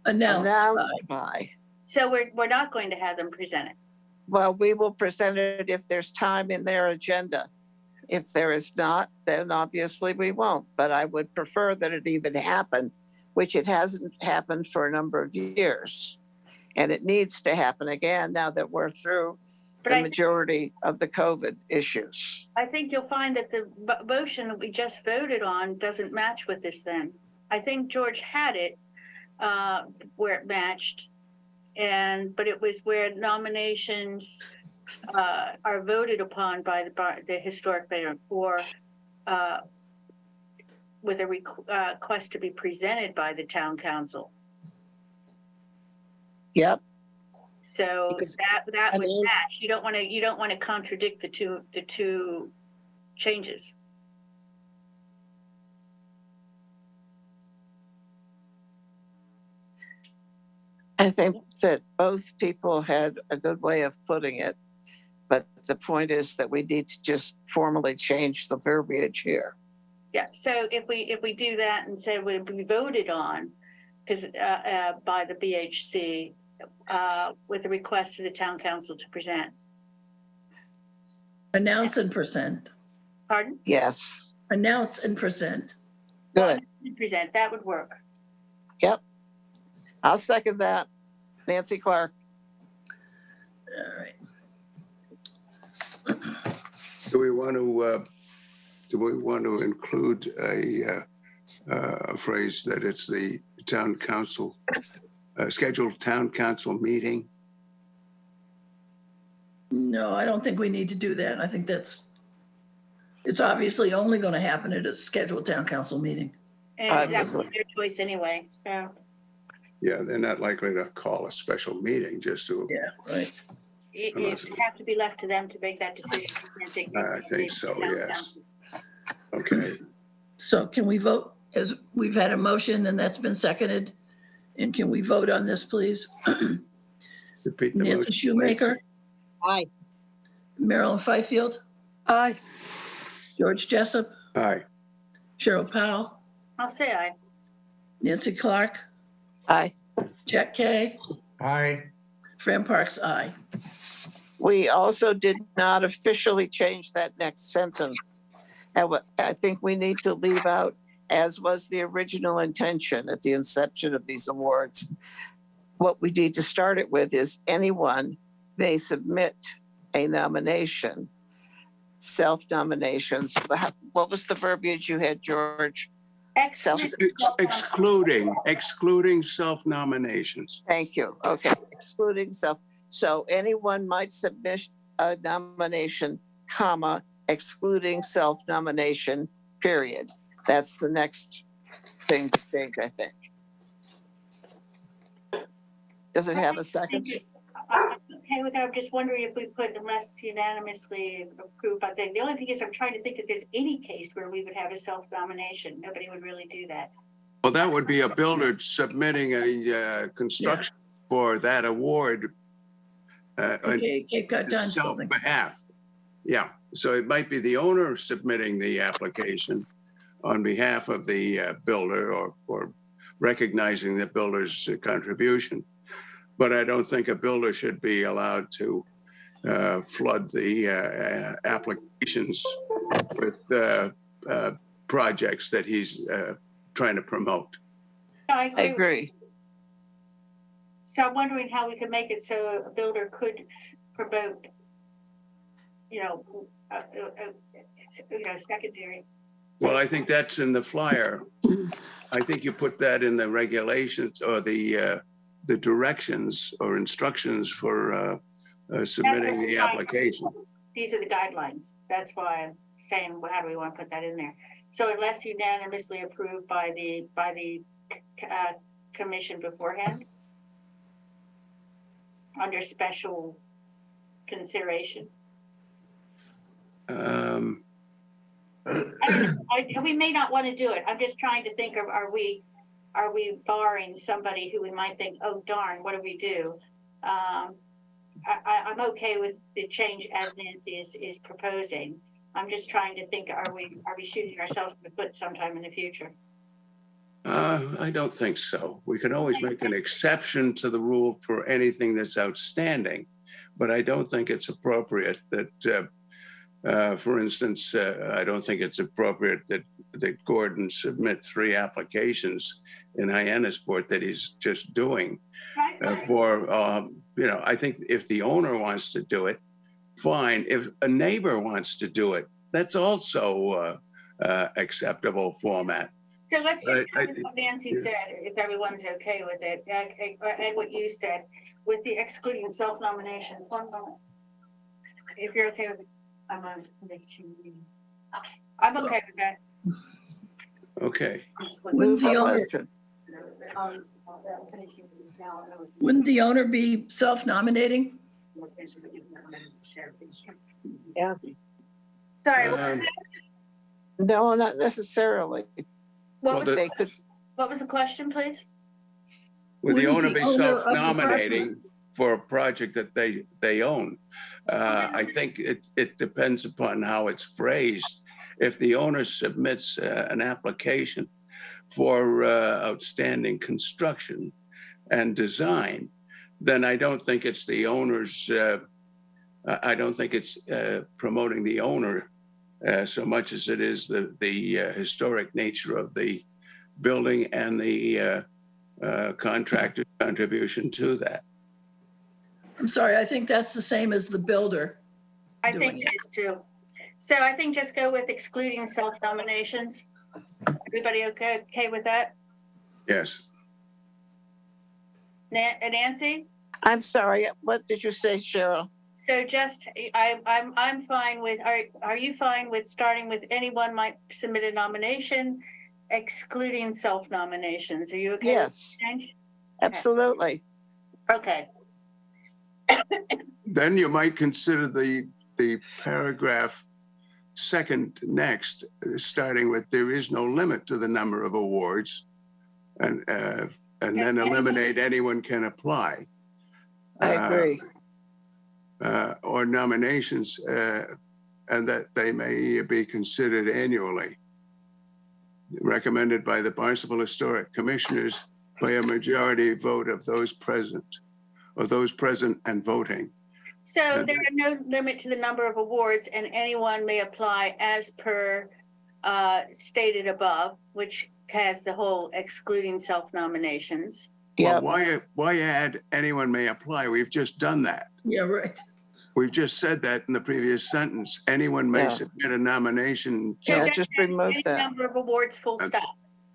Announced Announced by. So we're not going to have them presented. Well, we will present it if there's time in their agenda. If there is not, then obviously we won't. But I would prefer that it even happen, which it hasn't happened for a number of years. And it needs to happen again now that we're through But the I, majority of the COVID issues. I think you'll find that the motion that we just voted on doesn't match with this then. I think George had it where it matched, but it was where nominations are voted upon by the historic mayor or with a request to be presented by the town council. Yep. So Because that would is- match. You don't want to contradict the two changes. I think that both people had a good way of putting it, but the point is that we need to just formally change the verbiage here. Yeah. So if we do that and say we voted on, because by the BHC with a request to the town council to present. Announce and present. Pardon? Yes. Announce and present. Good. Present, that would work. Yep. I'll second that. Nancy Clark. All right. Do we want to include a phrase that it's the town council, scheduled town council meeting? No, I don't think we need to do that. I think it's obviously only going to happen at a scheduled town council meeting. And that's their choice anyway, so. Yeah, they're not likely to call a special meeting just to. Yeah, right. It would have to be left to them to make that decision. I think so, yes. Okay. So can we vote, as we've had a motion and that's been seconded? And can we vote on this, please? Repeat the Nancy motion, Shoemaker, Aye. Marilyn Fifield, Aye. George Jessup, Aye. Cheryl Powell, I'll say aye. Nancy Clark, Aye. Jack Kay, Aye. Fran Parks, aye. We also did not officially change that next sentence. And I think we need to leave out, as was the original intention at the inception of these awards. What we need to start it with is anyone may submit a nomination, self-nominations. What was the verbiage you had, George? Excluding self-nominations. Thank you. Okay, excluding self. So anyone might submit a nomination, comma, excluding self-nomination, period. That's the next thing to think, I think. Does it have a second? Okay, with that, I'm just wondering if we put unless unanimously approved, but then the only thing is I'm trying to think if there's any case where we would have a self-nomination. Nobody would really do that. Well, that would be a builder submitting a construction for that award on Okay, Cape Cod his Times Building. self-behalf. Yeah, so it might be the owner submitting the application on behalf of the builder or recognizing the builder's contribution. But I don't think a builder should be allowed to flood the applications with projects that he's trying to promote. I I agree. So I'm wondering how we can make it so a builder could promote, secondary. Well, I think that's in the flyer. I think you put that in the regulations or the directions or instructions for submitting the application. These are the guidelines. That's why I'm saying, well, how do we want to put that in there? So unless unanimously approved by the commission beforehand, under special consideration. We may not want to do it. I'm just trying to think of, are we barring somebody who we might think, oh darn, what do we do? I'm okay with the change as Nancy is proposing. I'm just trying to think, are we shooting ourselves in the foot sometime in the future? I don't think so. We can always make an exception to the rule for anything that's outstanding, but I don't think it's appropriate that For instance, I don't think it's appropriate that Gordon submit 3 applications in Hyannisport that he's just doing for, I think if the owner wants to do it, fine. If a neighbor wants to do it, that's also acceptable format. So let's just go with what Nancy said, if everyone's okay with it, and what you said, with the excluding self-nominations. One moment. If you're okay with it, I'm on. I'm okay with that. Okay. Wouldn't the owner, Question. wouldn't the owner be self-nominating? Yeah. Sorry, No, not necessarily. what Well, was, the- They could, what was the question, please? Would the Wouldn't owner the be owner of the self-nominating for a project that they own? I think it depends upon how it's phrased. If the owner submits an application for outstanding construction and design, then I don't think it's the owner's, I don't think it's promoting the owner so much as it is the historic nature of the building and the contractor's contribution to that. I'm sorry, I think that's the same as the builder. I think doing it is too. So I think just go with excluding self-nominations. Everybody okay with that? Yes. Nancy? I'm sorry, what did you say, Cheryl? So just, I'm fine with, are you fine with starting with anyone might submit a nomination, excluding self-nominations? Are you okay? Yes, With change? absolutely. Okay. Then you might consider the paragraph second next, starting with "there is no limit to the number of awards," and then eliminate "anyone can apply." I agree. Or nominations, and that they may be considered annually. Recommended by the Barnstable Historic Commissioners by a majority vote of those present, or those present and voting. So there are no limit to the number of awards, and anyone may apply as per stated above, which has the whole excluding self-nominations. Yeah. Well, why add "anyone may apply"? We've just done that. Yeah, right. We've just said that in the previous sentence. Anyone may Yeah. submit a nomination, So Yeah, just just add remove any that. number of awards, full stop.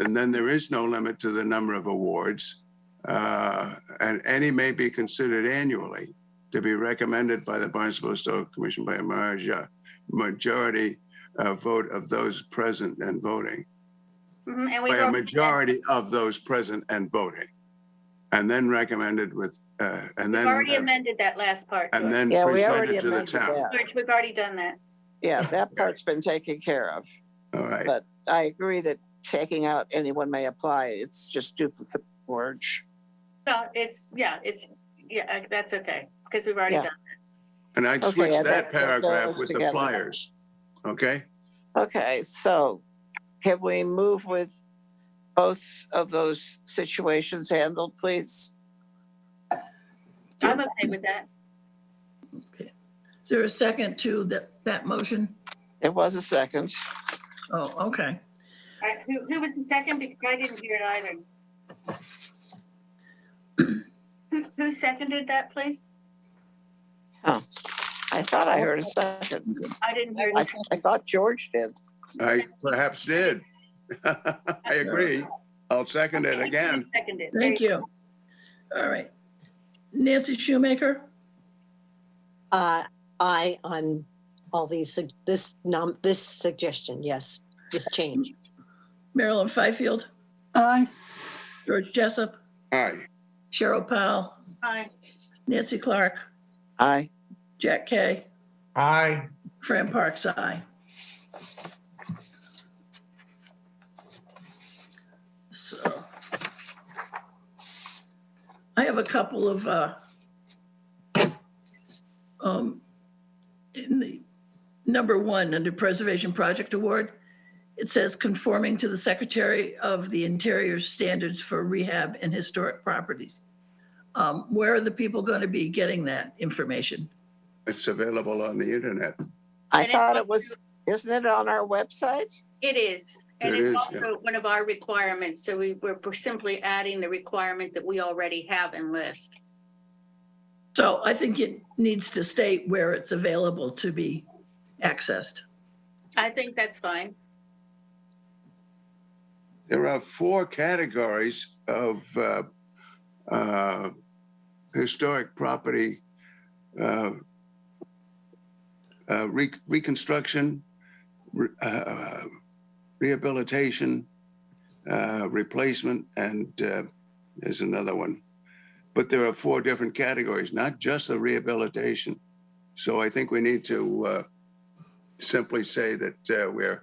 and then there is no limit to the number of awards, and any may be considered annually to be recommended by the Barnstable Historic Commission by a majority vote of those present and voting. Mhm, and By we've a already majority of those present and voting, and then recommended with, and We've then already amended that last part, and George. then Yeah, we already presented to the amended town. that. George, we've already done that. Yeah, that part's been taken care of. All right. But I agree that taking out "anyone may apply," it's just duplicate words. No, that's okay, because we've already Yeah. done. And I'd Okay, switch yeah, that that paragraph goes with the together. flyers. Okay? Okay, so can we move with both of those situations handled, please? I'm okay with that. Okay. Is there a second to that motion? It was a second. Oh, okay. Who was the second? Because I didn't hear it either. Who seconded that, please? Oh, I thought I heard a second. I didn't hear. I thought George did. I perhaps did. I agree. I'll second it again. Seconded. Thank you. All right. Nancy Shoemaker, I on all these, this suggestion, yes, this change. Marilyn Fifield, Aye. George Jessup, Aye. Cheryl Powell, Aye. Nancy Clark, Aye. Jack Kay, Aye. Fran Parks, aye. So I have a couple of in the number 1 under Preservation Project Award, it says conforming to the Secretary of the Interior standards for rehab and historic properties. Where are the people going to be getting that information? It's available on the internet. I And thought it's it was, isn't it on our website? It is, and It it's is, yeah. also one of our requirements, so we're simply adding the requirement that we already have in list. So I think it needs to state where it's available to be accessed. I think that's fine. There are 4 categories of historic property, reconstruction, rehabilitation, replacement, and there's another one. But there are 4 different categories, not just the rehabilitation. So I think we need to simply say that we're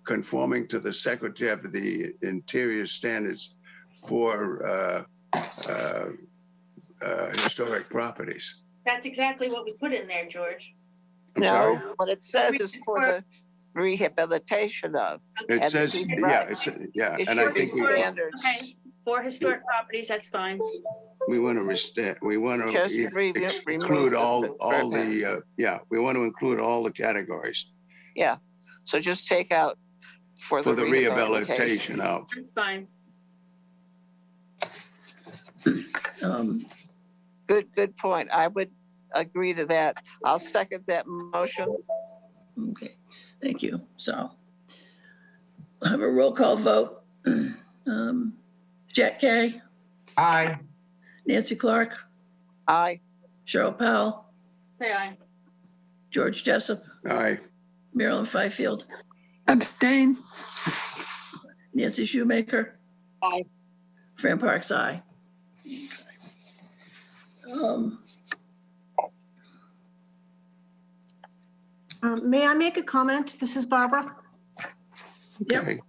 conforming to the Secretary of the Interior standards for historic properties. That's exactly what we put in there, George. I'm sorry? No, what it says is for the rehabilitation of. It And says, he's yeah, right. yeah, It and I should be think standards. Okay, for historic properties, that's fine. we want to Just remove exclude the all program. we want to include all the categories Yeah, so just take out for for the the rehabilitation of. That's fine. Good point. I would agree to that. I'll second that motion. Okay, thank you. So I have a roll call vote. Jack Kay, Aye. Nancy Clark, Aye. Cheryl Powell, Say aye. George Jessup, Aye. Marilyn Fifield, Abstain. Nancy Shoemaker. Aye. Fran Parks, aye. May I make a comment? This is Barbara. Okay.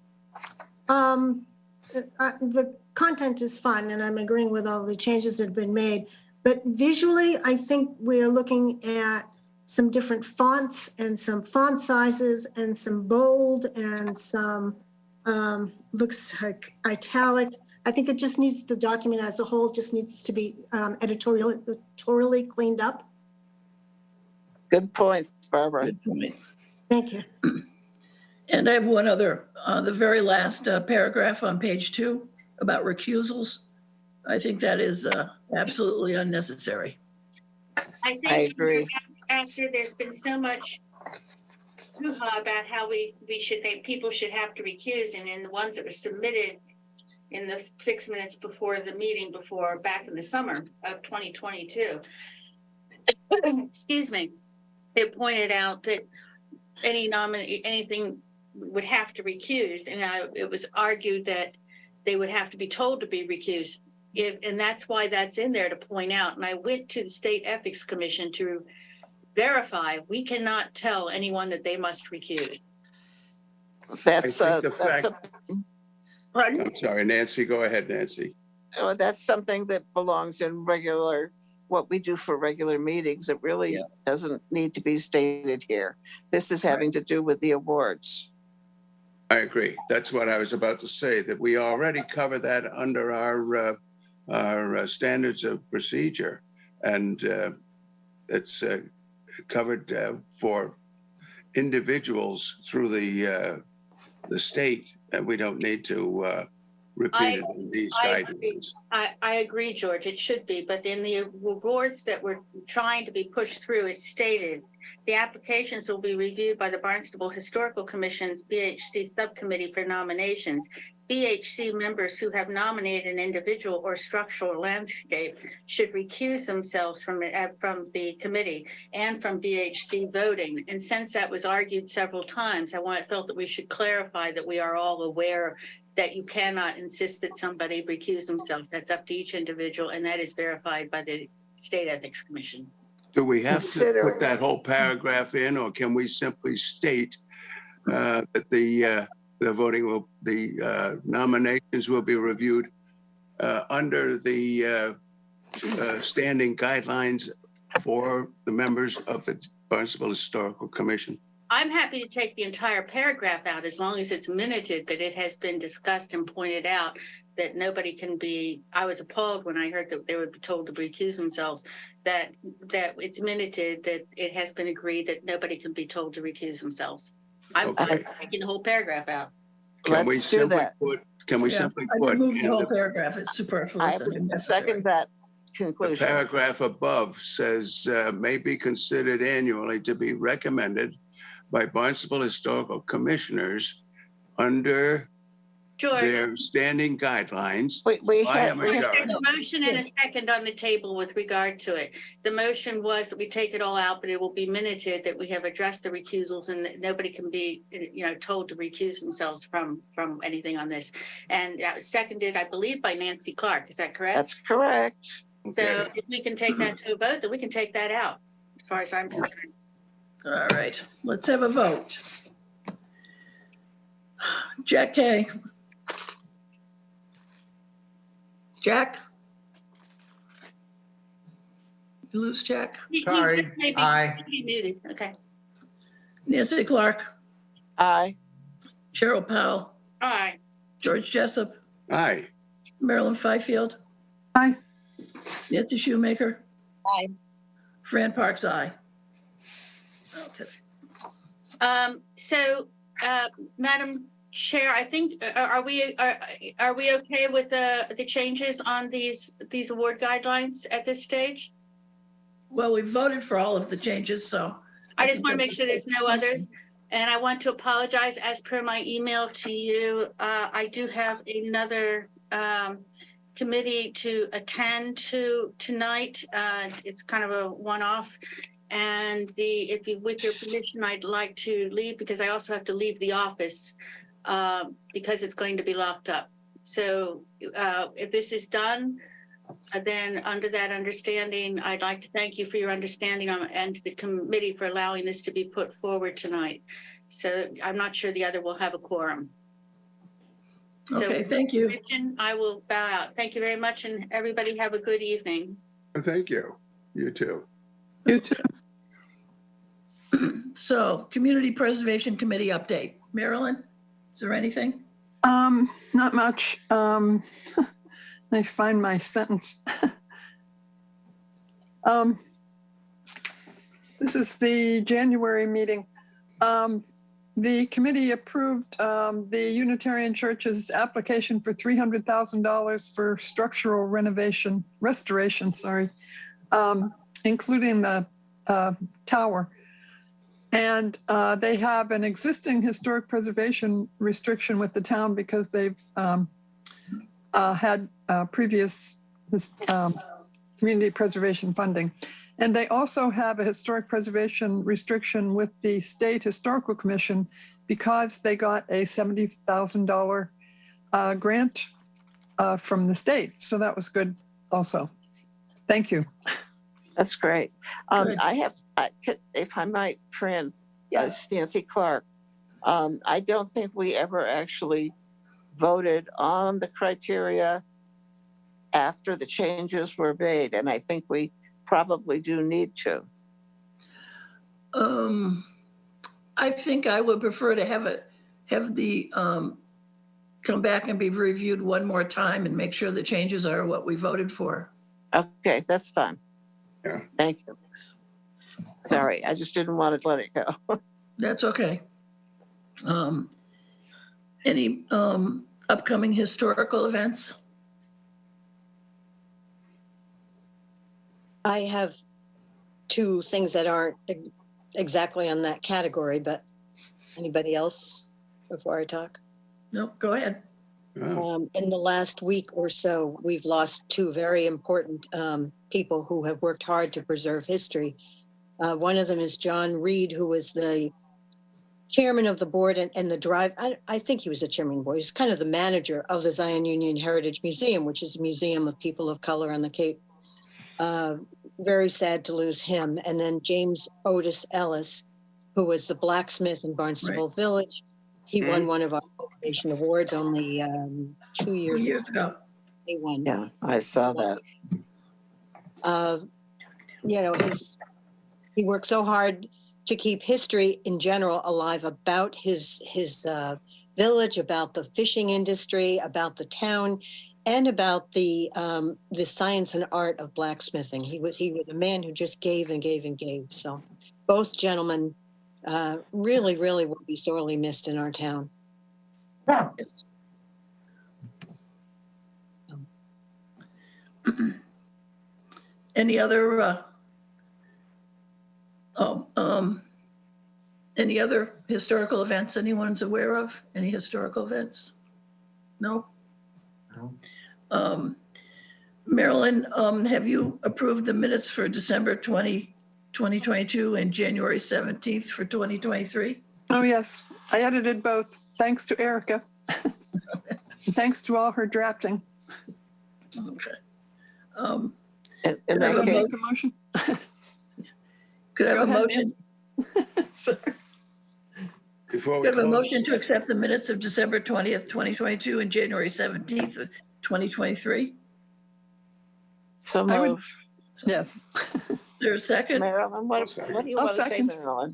The content is fun and I'm agreeing with all the changes that have been made. But visually, I think we're looking at some different fonts and some font sizes and some bold and some looks like italic. I think it just needs, the document as a whole just needs to be editorially cleaned up. Good point, Barbara. Good point. Thank you. And I have one other, the very last paragraph on page 2 about recusals. I think that is absolutely unnecessary. I I agree. After there's been so much hoo-ha about how people should have to recuse, and in the ones that were submitted in the 6 minutes before the meeting back in the summer of 2022, excuse me, it pointed out that anything would have to recuse, and it was argued that they would have to be told to be recused. And that's why that's in there, to point out. And I went to the State Ethics Commission to verify, we cannot tell anyone that they must recuse. That's I think the that's fact- Pardon? I'm sorry, Nancy, go ahead, Nancy. that's something that belongs in what we do for regular meetings. It really doesn't need to be stated here. This is having to do with the awards. I agree. That's what I was about to say, that we already cover that under our standards of procedure. And it's covered for individuals through the state, and we don't need to repeat it in these guidelines. I agree, George, it should be, but in the awards that were trying to be pushed through, it stated the applications will be reviewed by the Barnstable Historical Commission's BHC subcommittee for nominations. BHC members who have nominated an individual or structural landscape should recuse themselves from the committee and from BHC voting. And since that was argued several times, I felt that we should clarify that we are all aware that you cannot insist that somebody recuse themselves. That's up to each individual, and that is verified by the State Ethics Commission. Do we have to put that whole paragraph in, or can we simply state that the nominations will be reviewed under the standing guidelines for the members of the Barnstable Historical Commission? I'm happy to take the entire paragraph out as long as it's minuted that it has been discussed and pointed out that nobody can be, I was appalled when I heard that they would be told to recuse themselves, that it's minuted that it has been agreed that nobody can be told to recuse themselves. I'm Okay. taking the whole paragraph out. Can we Let's do simply that. put, can we Yeah, simply I put removed the in whole the paragraph. It's I superfluous and would unnecessary. second that the conclusion. paragraph above says, may be considered annually to be recommended by Barnstable Historical Commissioners under George, their standing guidelines We by a had, there's majority. a motion and a second on the table with regard to it. The motion was that we take it all out, but it will be minuted that we have addressed the recusals and that nobody can be, told to recuse themselves from anything on this. And that was seconded, I believe, by Nancy Clark. Is that correct? that's correct. So Okay. if we can take that to a vote, then we can take that out, as far as I'm concerned. All right, let's have a vote. Jack Kay. Jack? You lose Jack? Sorry, aye. He muted, okay. Nancy Clark, Aye. Cheryl Powell, All right. George Jessup, Aye. Marilyn Fifield. Aye. Nancy Shoemaker. Aye. Fran Parks, aye. Okay. Madam Chair, I think, are we okay with the changes on these award guidelines at this stage? Well, we voted for all of the changes, so. I just think want to make that's sure there's no others. And I want to apologize as per my email to you. I do have another committee to attend to tonight. It's kind of a one-off. And with your permission, I'd like to leave because I also have to leave the office because it's going to be locked up. So if this is done, then under that understanding, I'd like to thank you for your understanding and the committee for allowing this to be put forward tonight. So I'm not sure the other will have a quorum. Okay, So, thank you. I will bow out. Thank you very much, and everybody have a good evening. Thank you. You too. You too. So, Community Preservation Committee update. Marilyn, is there anything? Not much. I find my sentence. This is the January meeting. The committee approved the Unitarian Church's application for $300,000 for structural restoration, including the tower. And they have an existing historic preservation restriction with the town because they've had previous community preservation funding. And they also have a historic preservation restriction with the State Historical Commission because they got a $70,000 grant from the state. So that was good also. Thank you. That's great. Good. If I might, Fran, Yes. Nancy Clark, I don't think we ever actually voted on the criteria after the changes were made, and I think we probably do need to. I think I would prefer to have the come back and be reviewed one more time and make sure the changes are what we voted for. Okay, that's fine. Yeah. Thank you. Sorry, I just didn't want to let it go. That's okay. Any upcoming historical events? I have two things that aren't exactly on that category, but anybody else before I talk? No, go ahead. In the last week or so, we've lost two very important people who have worked hard to preserve history. One of them is John Reed, who was the chairman of the board and the drive. I think he was the chairman of the board. He's kind of the manager of the Zion Union Heritage Museum, which is a museum of people of color on the Cape. Very sad to lose him. And then James Otis Ellis, who was the blacksmith in Barnstable Village. He won one of our Foundation Awards only 2 years ago. He won. Yeah, I saw that. You know, he worked so hard to keep history in general alive about his village, about the fishing industry, about the town, and about the science and art of blacksmithing. He was a man who just gave and gave and gave. So both gentlemen really will be sorely missed in our town. Yes. Any other any other historical events anyone's aware of? Any historical events? No? No. Marilyn, have you approved the minutes for December 2022 and January 17th for 2023? Oh, yes. I edited both. Thanks to Erica. Thanks to all her drafting. Okay. In Could I that have a case, Make a motion. Could I have Go a ahead, motion? Nancy. Sorry. Before we Could I have a close, motion to accept the minutes of December 20th, 2022 and January 17th, 2023? so I would- moved. Yes. Is there a second? Marilyn, what do you I'll want to say, second. Marilyn?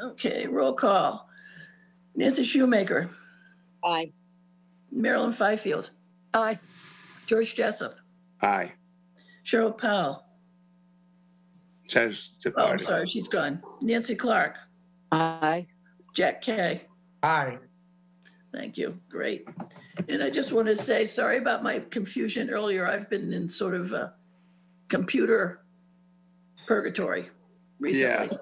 Okay, roll call. Nancy Shoemaker, Aye. Marilyn Fifield, Aye. George Jessup, aye, Cheryl Powell. says Oh, I'm departed. sorry, she's gone. Nancy Clark, Aye. Jack Kay. Aye. Thank you. Great. And I just want to say, sorry about my confusion earlier. I've been in sort of a computer purgatory recently.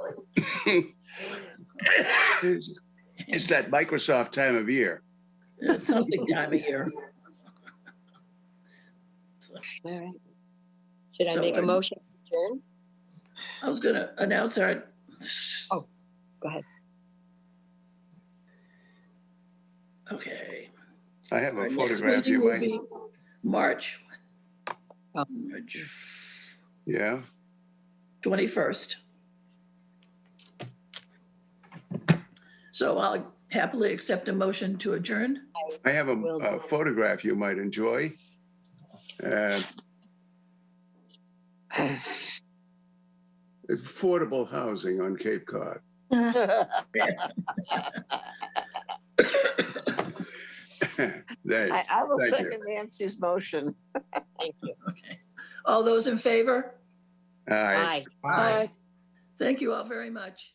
It's that Microsoft time of year. It's something time of year. All right. Should I So make a motion to adjourn? I was going to announce our. Oh, go ahead. Okay. I have a Our next photograph meeting you will might, be March. Oh. March yeah, 21st. So I'll happily accept a motion to adjourn. I have a photograph you might enjoy. Affordable housing on Cape Cod. There, I will thank you. second Nancy's motion. Thank you. Okay. All those in favor? Aye. Aye. Aye. Thank you all very much.